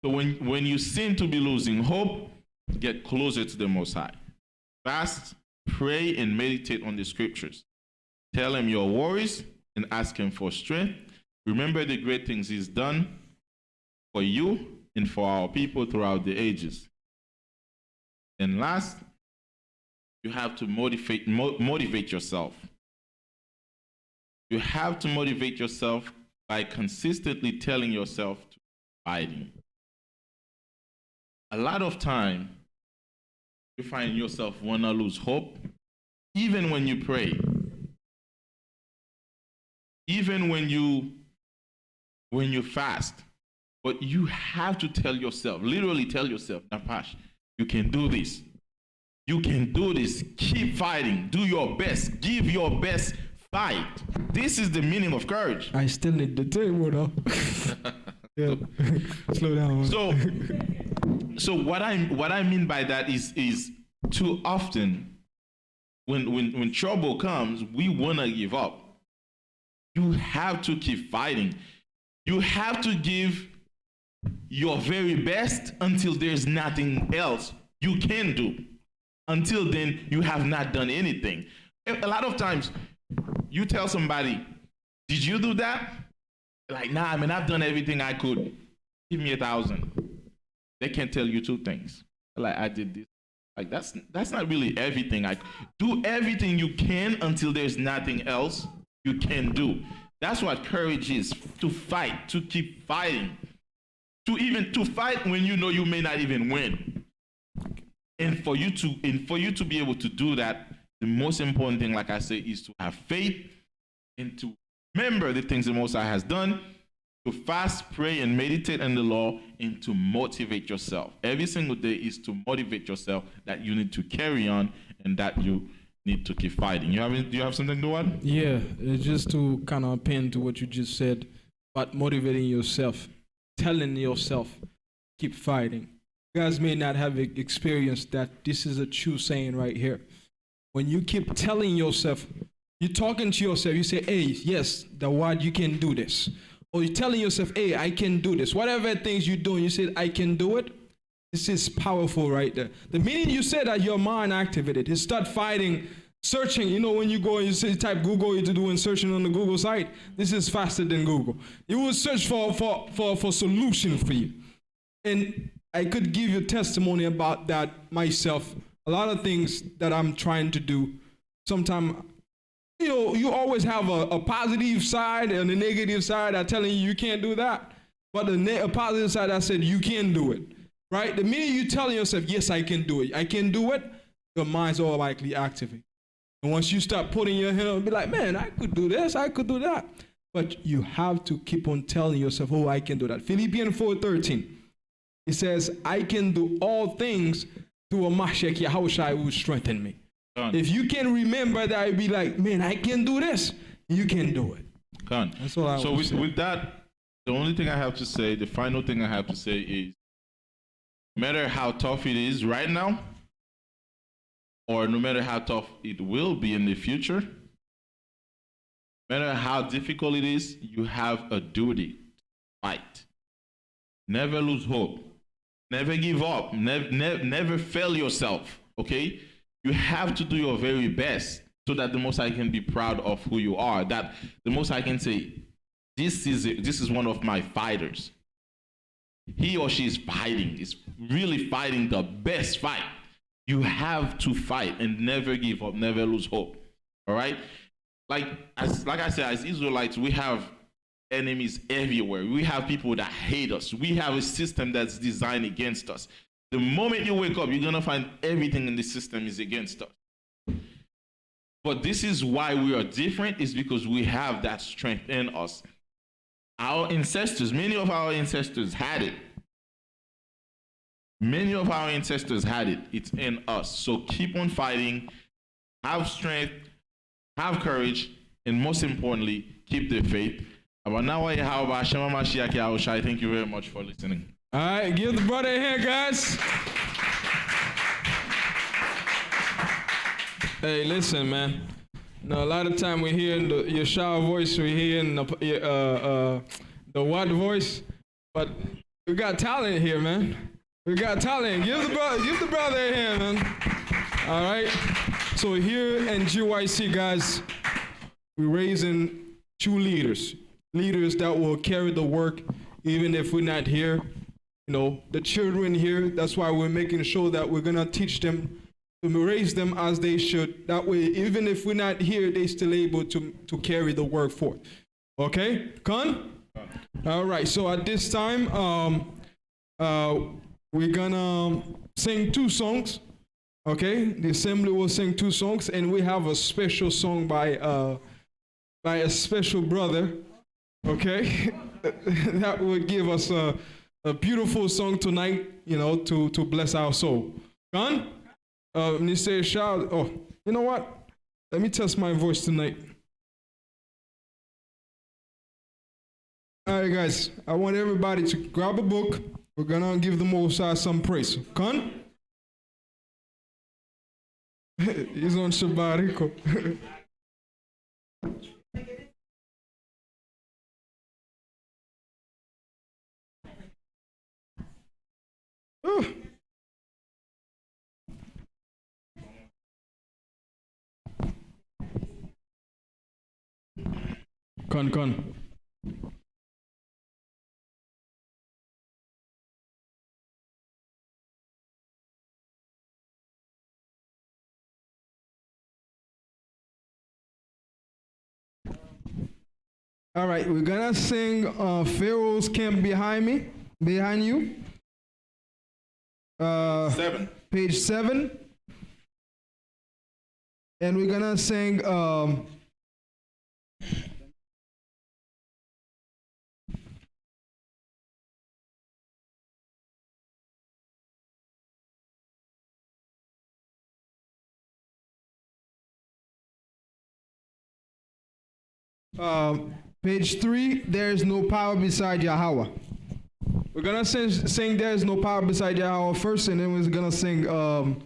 S2: So when you seem to be losing hope, get closer to the Most High. Fast, pray, and meditate on the scriptures. Tell Him your worries and ask Him for strength. Remember the great things He's done for you and for our people throughout the ages. And last, you have to motivate yourself. You have to motivate yourself by consistently telling yourself to fighting. A lot of time, you find yourself want to lose hope, even when you pray, even when you fast, but you have to tell yourself, literally tell yourself, Napash, you can do this. You can do this. Keep fighting. Do your best. Give your best fight. This is the meaning of courage.
S1: I still need the table though. Yeah. Slow down.
S2: So what I mean by that is too often when trouble comes, we wanna give up. You have to keep fighting. You have to give your very best until there's nothing else you can do. Until then, you have not done anything. A lot of times, you tell somebody, did you do that? Like, nah, I mean, I've done everything I could. Give me 1,000. They can tell you two things. Like, I did this. Like, that's not really everything. Do everything you can until there's nothing else you can do. That's what courage is, to fight, to keep fighting. To fight when you know you may not even win. And for you to be able to do that, the most important thing, like I say, is to have faith and to remember the things the Most High has done, to fast, pray, and meditate on the law, and to motivate yourself. Every single day is to motivate yourself that you need to carry on and that you need to keep fighting. Do you have something to add?
S1: Yeah, just to kind of append to what you just said about motivating yourself, telling yourself, keep fighting. You guys may not have experienced that. This is a true saying right here. When you keep telling yourself, you're talking to yourself, you say, hey, yes, the word, you can do this. Or you're telling yourself, hey, I can do this. Whatever things you're doing, you say, I can do it. This is powerful right there. The minute you say that, your mind activated. You start fighting, searching. You know, when you go and you say, type Google, you're doing searching on the Google site. This is faster than Google. It will search for solution for you. And I could give you testimony about that myself. A lot of things that I'm trying to do, sometimes, you know, you always have a positive side and a negative side. I'm telling you, you can't do that. But a positive side, I said, you can do it, right? The minute you tell yourself, yes, I can do it, your mind's automatically activated. And once you start putting your hand on, be like, man, I could do this, I could do that. But you have to keep on telling yourself, oh, I can do that. Philippians 4:13. It says, I can do all things through a Most High Yahawah who strengthen me.
S2: Done.
S1: If you can remember that, you'd be like, man, I can do this. You can do it.
S2: Done.
S1: That's all I
S2: So
S1: want to say.
S2: with that, the only thing I have to say, the final thing I have to say is, no matter how tough it is right now, or no matter how tough it will be in the future, no matter how difficult it is, you have a duty to fight. Never lose hope. Never give up. Never fail yourself, okay? You have to do your very best so that the Most High can be proud of who you are, that the Most High can say, this is one of my fighters. He or she is fighting, is really fighting the best fight. You have to fight and never give up, never lose hope, all right? Like I said, as Israelites, we have enemies everywhere. We have people that hate us. We have a system that's designed against us. The moment you wake up, you're going to find everything in the system is against us. But this is why we are different, is because we have that strength in us. Our ancestors, many of our ancestors had it. Many of our ancestors had it. It's in us. So keep on fighting, have strength, have courage, and most importantly, keep the faith. YAHAWAH, thank you very much for listening.
S1: All right, give the brother a hand, guys. Hey, listen, man. You know, a lot of time we hear your shower voice, we hear the what voice, but we got talent here, man. We got talent. Give the brother a hand, man. All right. So here in GYC, guys, we're raising two leaders that will carry the work, even if we're not here. You know, the children here. That's why we're making sure that we're gonna teach them, to raise them as they should. That way, even if we're not here, they're still able to carry the work forth. Okay, Con? All right. So at this time, we're gonna sing two songs. Okay, the assembly will sing 2 songs, and we have a special song by a special brother. Okay, that will give us a beautiful song tonight, you know, to bless our soul. Gone? When you say shout, oh, you know what? Let me test my voice tonight. All right, guys, I want everybody to grab a book. We're gonna give the Most High some praise. Gone? He's on sabbatical. Con. All right, we're gonna sing Pharaoh's Camp behind you.
S2: 7.
S1: Page 7. And we're gonna sing page 3, there is no power beside Yahawah. We're gonna sing there is no power beside Yahawah first, and then we're gonna sing Pharaoh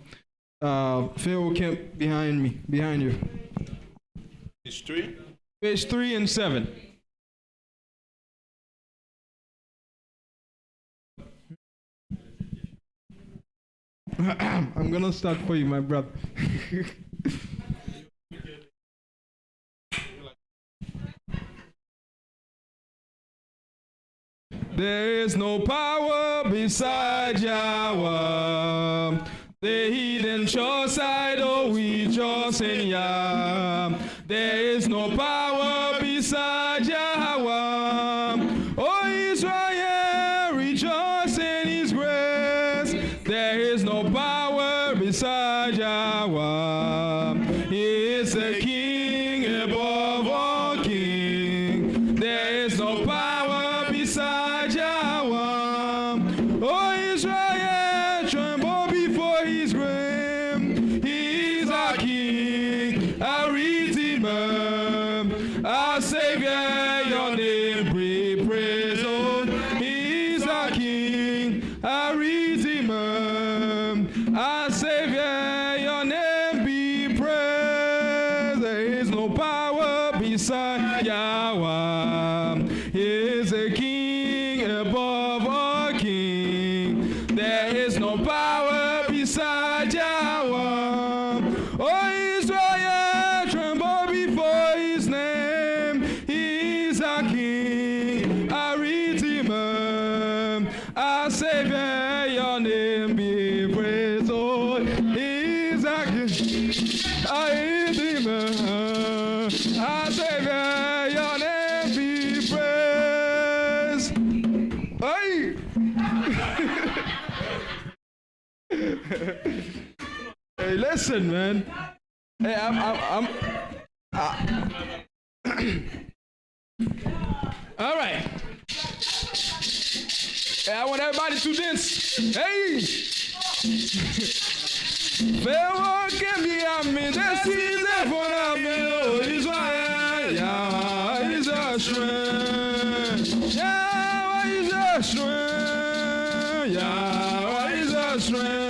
S1: Camp behind you.
S2: Page 3.
S1: Page 3 and 7. I'm gonna start for you, my brother. There is no power beside Yahweh. The heathen shoreside, oh, we rejoice in Yah. There is no power beside Yahweh. Oh, Israel, rejoice in His grace. There is no power beside Yahweh. He is the King above all kings. There is no power beside Yahweh. Oh, Israel, tremble before His grace. He is our King, our Redeemer, our Savior. Your name be praised. Oh, He is our King, our Redeemer, our Savior. Your name be praised. There is no power beside Yahweh. He is a King above all kings. There is no power beside Yahweh. Oh, Israel, tremble before His name. He is our King, our Redeemer, our Savior. Your name be praised. Oh, He is our King, our Redeemer, our Savior. Your name be praised. Hey! Hey, listen, man. Hey, all right. Hey, I want everybody to dance. Hey! Pharaoh can be a man, that's easy for a man. Oh, Israel, Yahweh is our strength. Yahweh is our strength. Yahweh is our strength.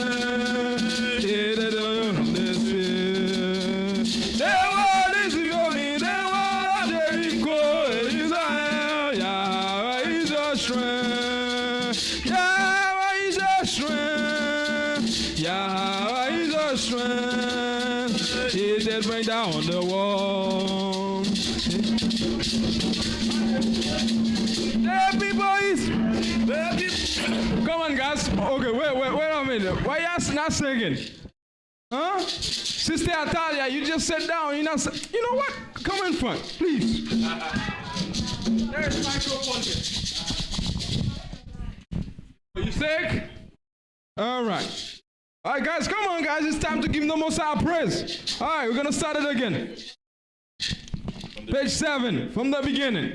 S1: Bring down the wall. There people. Come on, guys. Okay, wait a minute. Why you not singing? Huh? Sister Atalia, you just sit down. You know what? Come in front, please. There's microphone here. Are you sick? All right.
S3: All right, guys, come on, guys. It's time to give the Most High praise. All right, we're going to start it again. Page 7, from the beginning.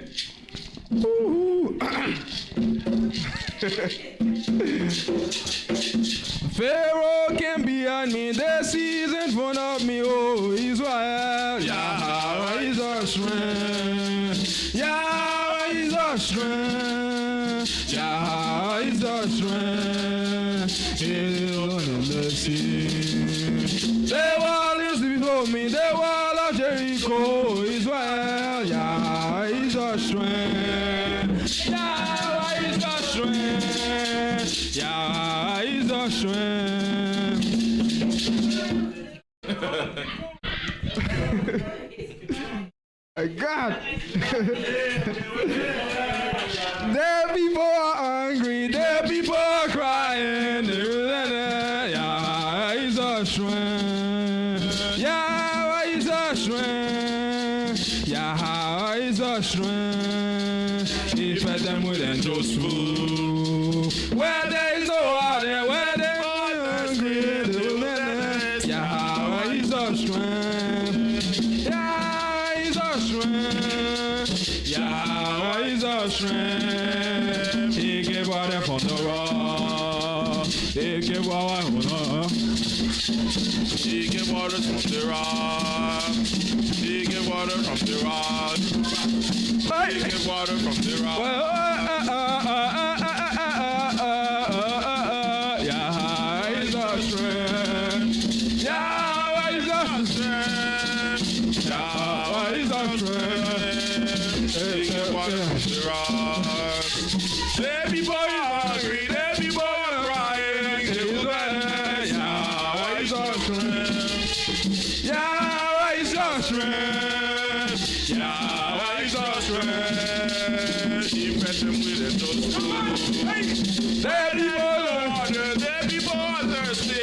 S3: Pharaoh can behind me, the seas in front of me, oh Israel. Yahweh is our strength. Yahweh is our strength. Yahweh is our strength. He is on the sea. The wall is before me, the wall of Jericho. Israel, Yahweh is our strength. Yahweh is our strength. Yahweh is our strength. God. The people are angry, the people are crying. Yahweh is our strength. Yahweh is our strength. Yahweh is our strength. He fed them with angels food. Where there is no water, where there is hungry, Yahweh is our strength. Yahweh is our strength. Yahweh is our strength. He gave water from the rock. He gave water from the rock.
S2: He gave water from the rock. He gave water from the rock. He gave water from the rock.
S3: Yahweh is our strength. Yahweh is our strength. Yahweh is our strength.
S2: He gave water from the rock. The people are hungry. The people are crying.
S3: Yahweh is our strength. Yahweh is our strength. Yahweh is our strength.
S2: He fed them with a toast.
S3: The
S2: people are thirsty.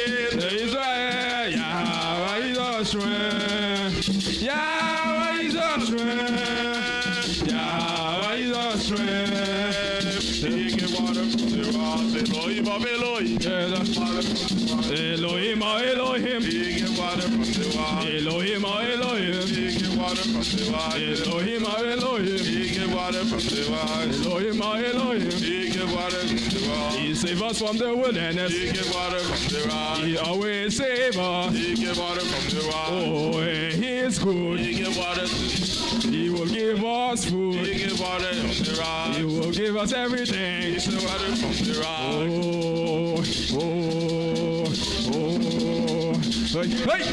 S3: Israel, Yahweh is our strength. Yahweh is our strength. Yahweh is our strength.
S2: He gave water from the rock. Elohim of Elohim.
S3: Elohim, Elohim.
S2: He gave water from the rock.
S3: Elohim, Elohim.
S2: He gave water from the rock.
S3: Elohim, Elohim.
S2: He gave water from the rock.
S3: Elohim, Elohim.
S2: He gave water from the rock.
S3: He saved us from the wilderness.
S2: He gave water from the rock.
S3: He always save us.
S2: He gave water from the rock.
S3: Oh, He is good.
S2: He gave water.
S3: He will give us
S2: He
S3: food.
S2: gave water from the rock.
S3: He will give us
S2: He
S3: everything.
S2: gave water from the rock.
S3: Oh, hey, hey.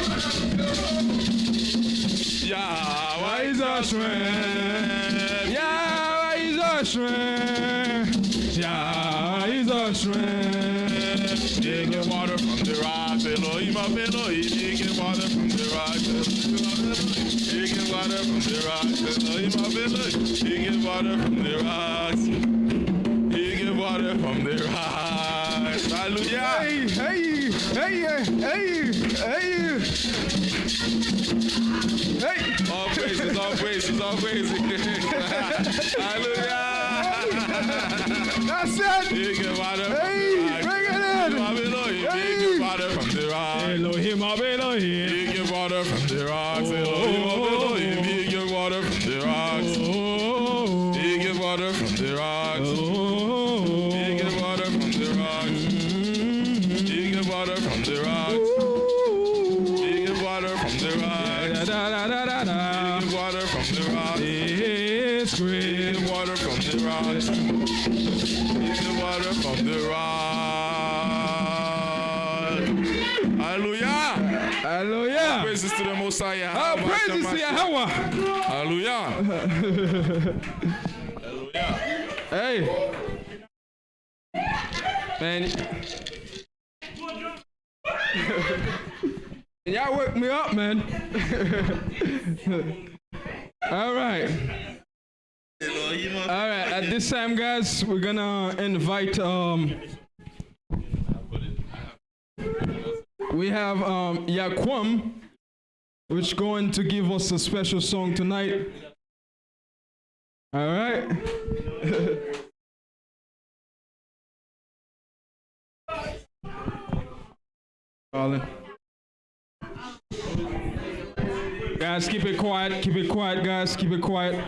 S2: Yahweh
S3: Is our strength. Yahweh is our strength. Yahweh is our strength.
S2: He gave water from the rock. Elohim of Elohim. He gave water from the rock. He gave water from the rock. Elohim of Elohim. He gave water from the rock. He gave water from the rock. Hallelujah.
S3: Hey.
S2: All praises, all praises, all praises. Hallelujah.
S3: That's it.
S2: He gave water from
S3: Hey,
S2: the rock.
S3: bring it in.
S2: Elohim of Elohim. He gave water from the rock.
S3: Elohim of Elohim.
S2: He gave water from the rocks. Elohim of Elohim. He gave water from the rocks. He gave water from the rocks. He gave water from the rocks. He gave water from the rocks. He gave water from the rocks. He gave water from the rocks.
S3: It's
S2: He
S3: great.
S2: gave water from the rocks. He gave water from the rocks. Hallelujah.
S3: Hallelujah.
S2: Praises to the Most High
S3: Oh,
S2: Yahawah.
S3: praises to Yahawah.
S2: Hallelujah.
S3: Hey. Man. Y'all woke me up, man. All right. All right. At this time, guys, we're gonna invite we have Yaquam, which going to give us a special song tonight. All right. Darling. Guys, keep it quiet. Keep it quiet, guys. Keep it quiet.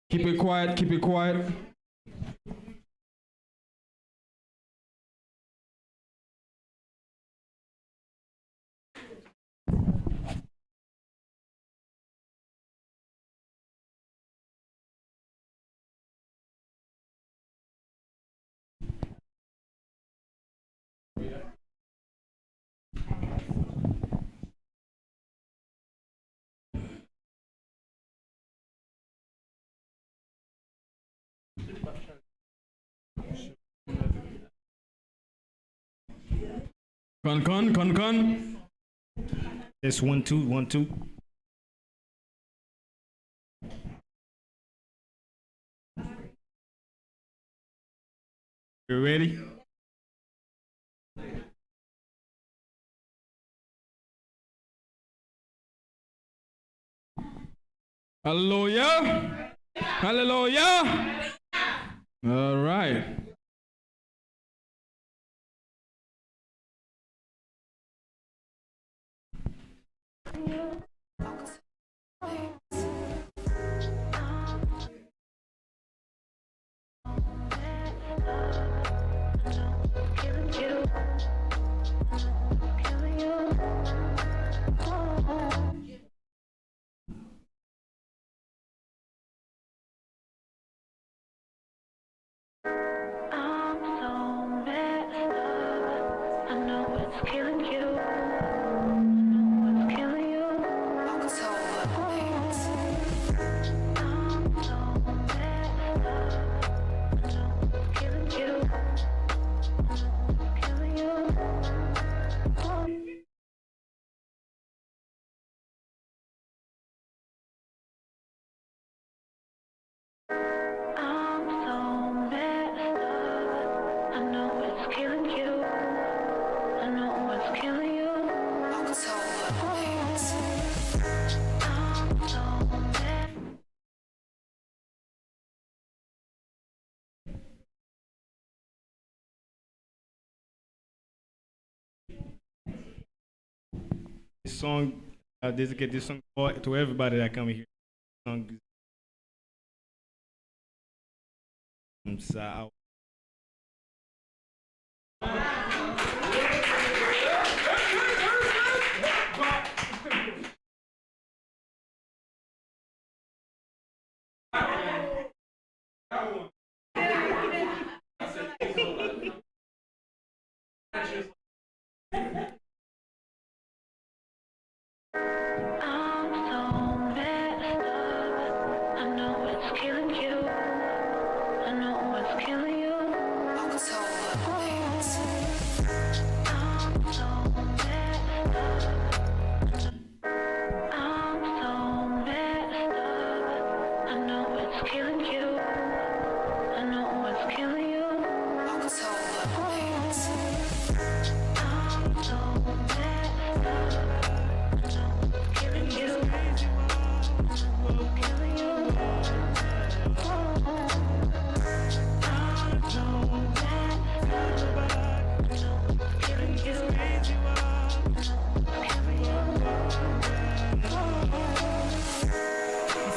S3: Keep it quiet. Keep it quiet. Con.
S5: It's 1 2 1 2. You ready?
S3: Hallelujah. Hallelujah. All right.
S5: This song, I dedicate this song to everybody that come here. Song. So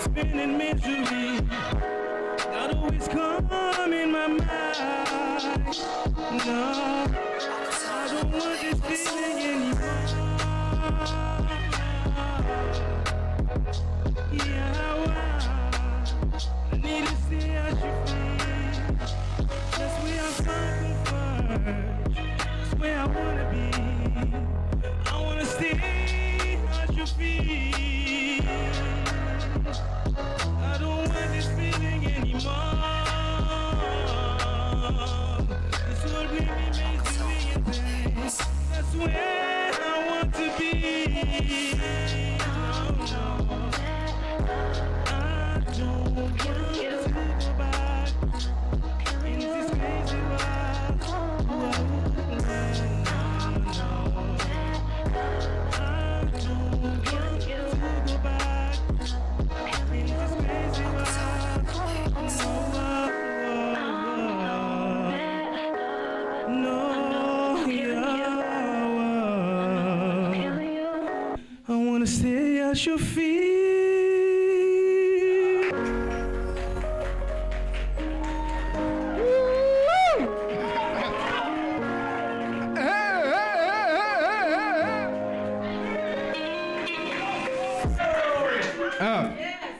S6: spinning misery that always come in my mind. No, I don't want this feeling anymore. Yahawah, I need to see how you feel. That's where I'm find comfort. That's where I wanna be. I wanna stay how you feel. I don't want this feeling anymore. This will bring me misery and pain. That's where I want to be. No, no. I don't want to go back in this crazy world. No, no. I don't want to go back. No, yeah. wanna stay at your feet.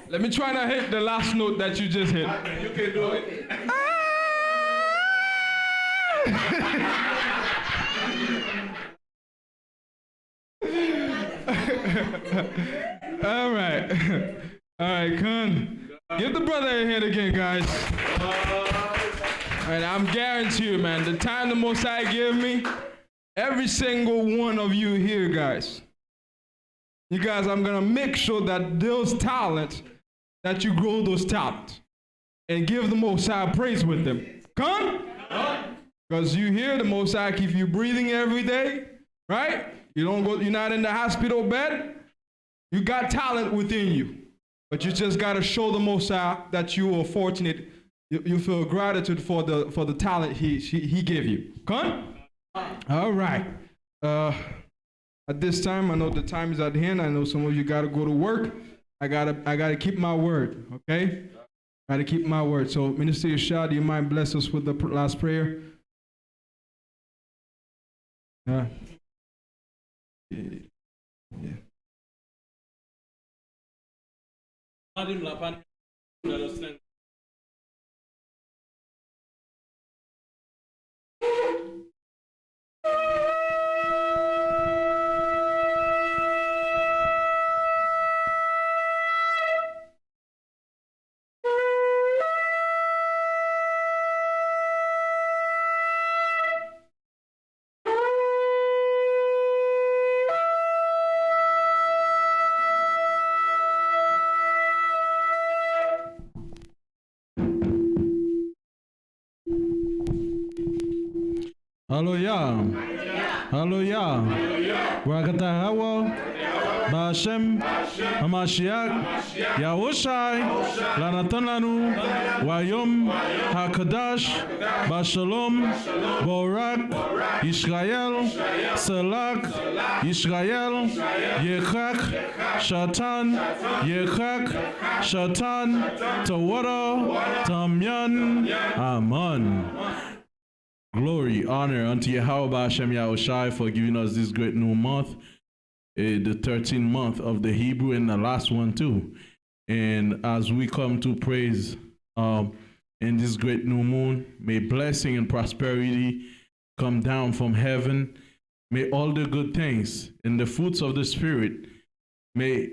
S1: Let me try to hit the last note that you just hit.
S2: You can do it.
S1: All right. All right, Kun. Give the brother a hand again, guys. And I'm guarantee you, man, the time the Most High give me, every single one of you here, guys, you guys, I'm going to make sure that those talents, that you grow those talents and give the Most High praise with them. Come? Because you hear the Most High keep you breathing every day, right? You're not in the hospital bed. You got talent within you. But you just got to show the Most High that you are fortunate. You feel gratitude for the talent he gave you. Come? All right. At this time, I know the time is at hand. I know some of you got to go to work. I gotta keep my word, okay? Gotta keep my word. So, Minister Yeshua, do you mind bless us with the last prayer? Yeah.
S6: Hallelujah. Hallelujah. Barakatah Yahawah. Ba'ashem. Hamashiach. Yahushai. Lanatan lanu. Wayom. Hakadash. Bashalom. Borak. Israel. Selak. Israel. Yechak. Shatan. Yechak. Shatan. Tawada. Tamyan. Amen. Glory, honor unto Yahawah Hashem Yahushai for giving us this great new month, the 13th month of the Hebrew and the last one too. And as we come to praise in this great new moon, may blessing and prosperity come down from heaven. May all the good things and the fruits of the Spirit may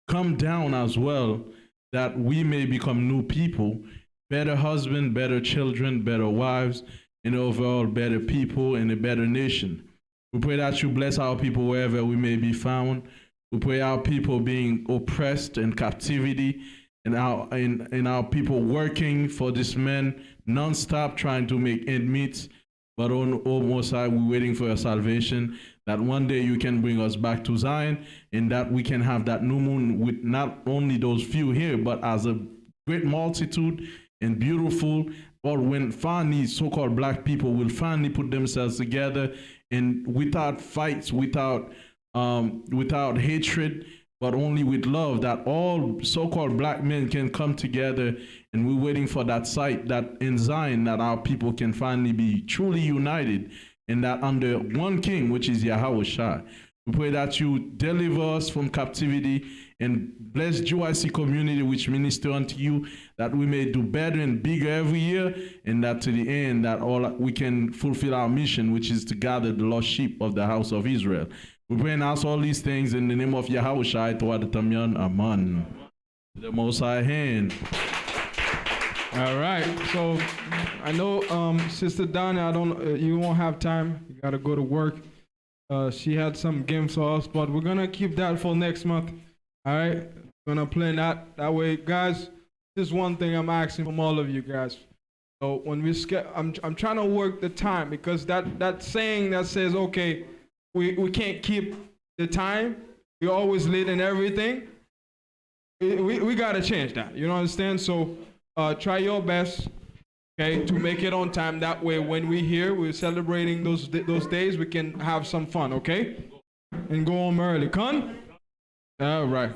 S6: come down as well, that we may become new people, better husbands, better children, better wives, and overall better people and a better nation. We pray that you bless our people wherever we may be found. We pray our people being oppressed in captivity, and our people working for this man non-stop trying to make ends meet. But on Most High, we're waiting for your salvation, that one day you can bring us back to Zion, and that we can have that new moon with not only those few here, but as a great multitude and beautiful, or when finally so-called black people will finally put themselves together, and without fights, without hatred, but only with love, that all so-called black men can come together. And we're waiting for that sight, that in Zion, that our people can finally be truly united, and that under one king, which is Yahawah. We pray that you deliver us from captivity and bless GYC community which minister unto you, that we may do better and bigger every year, and that to the end that all we can fulfill our mission, which is to gather the lost sheep of the house of Israel. We pray and ask all these things in the name of Yahawah toward the Tamyan. Amen. The Most High hand.
S1: All right. So I know Sister Donna, you won't have time. You got to go to work. She had some games for us, but we're going to keep that for next month. All right? We're going to plan that. That way, guys, this is one thing I'm asking from all of you guys. So when I'm trying to work the time, because that saying that says, okay, we can't keep the time. We're always late and everything. We got to change that. You understand? So try your best, okay, to make it on time. That way, when we're celebrating those days, we can have some fun, okay? And go home early. Con? All right.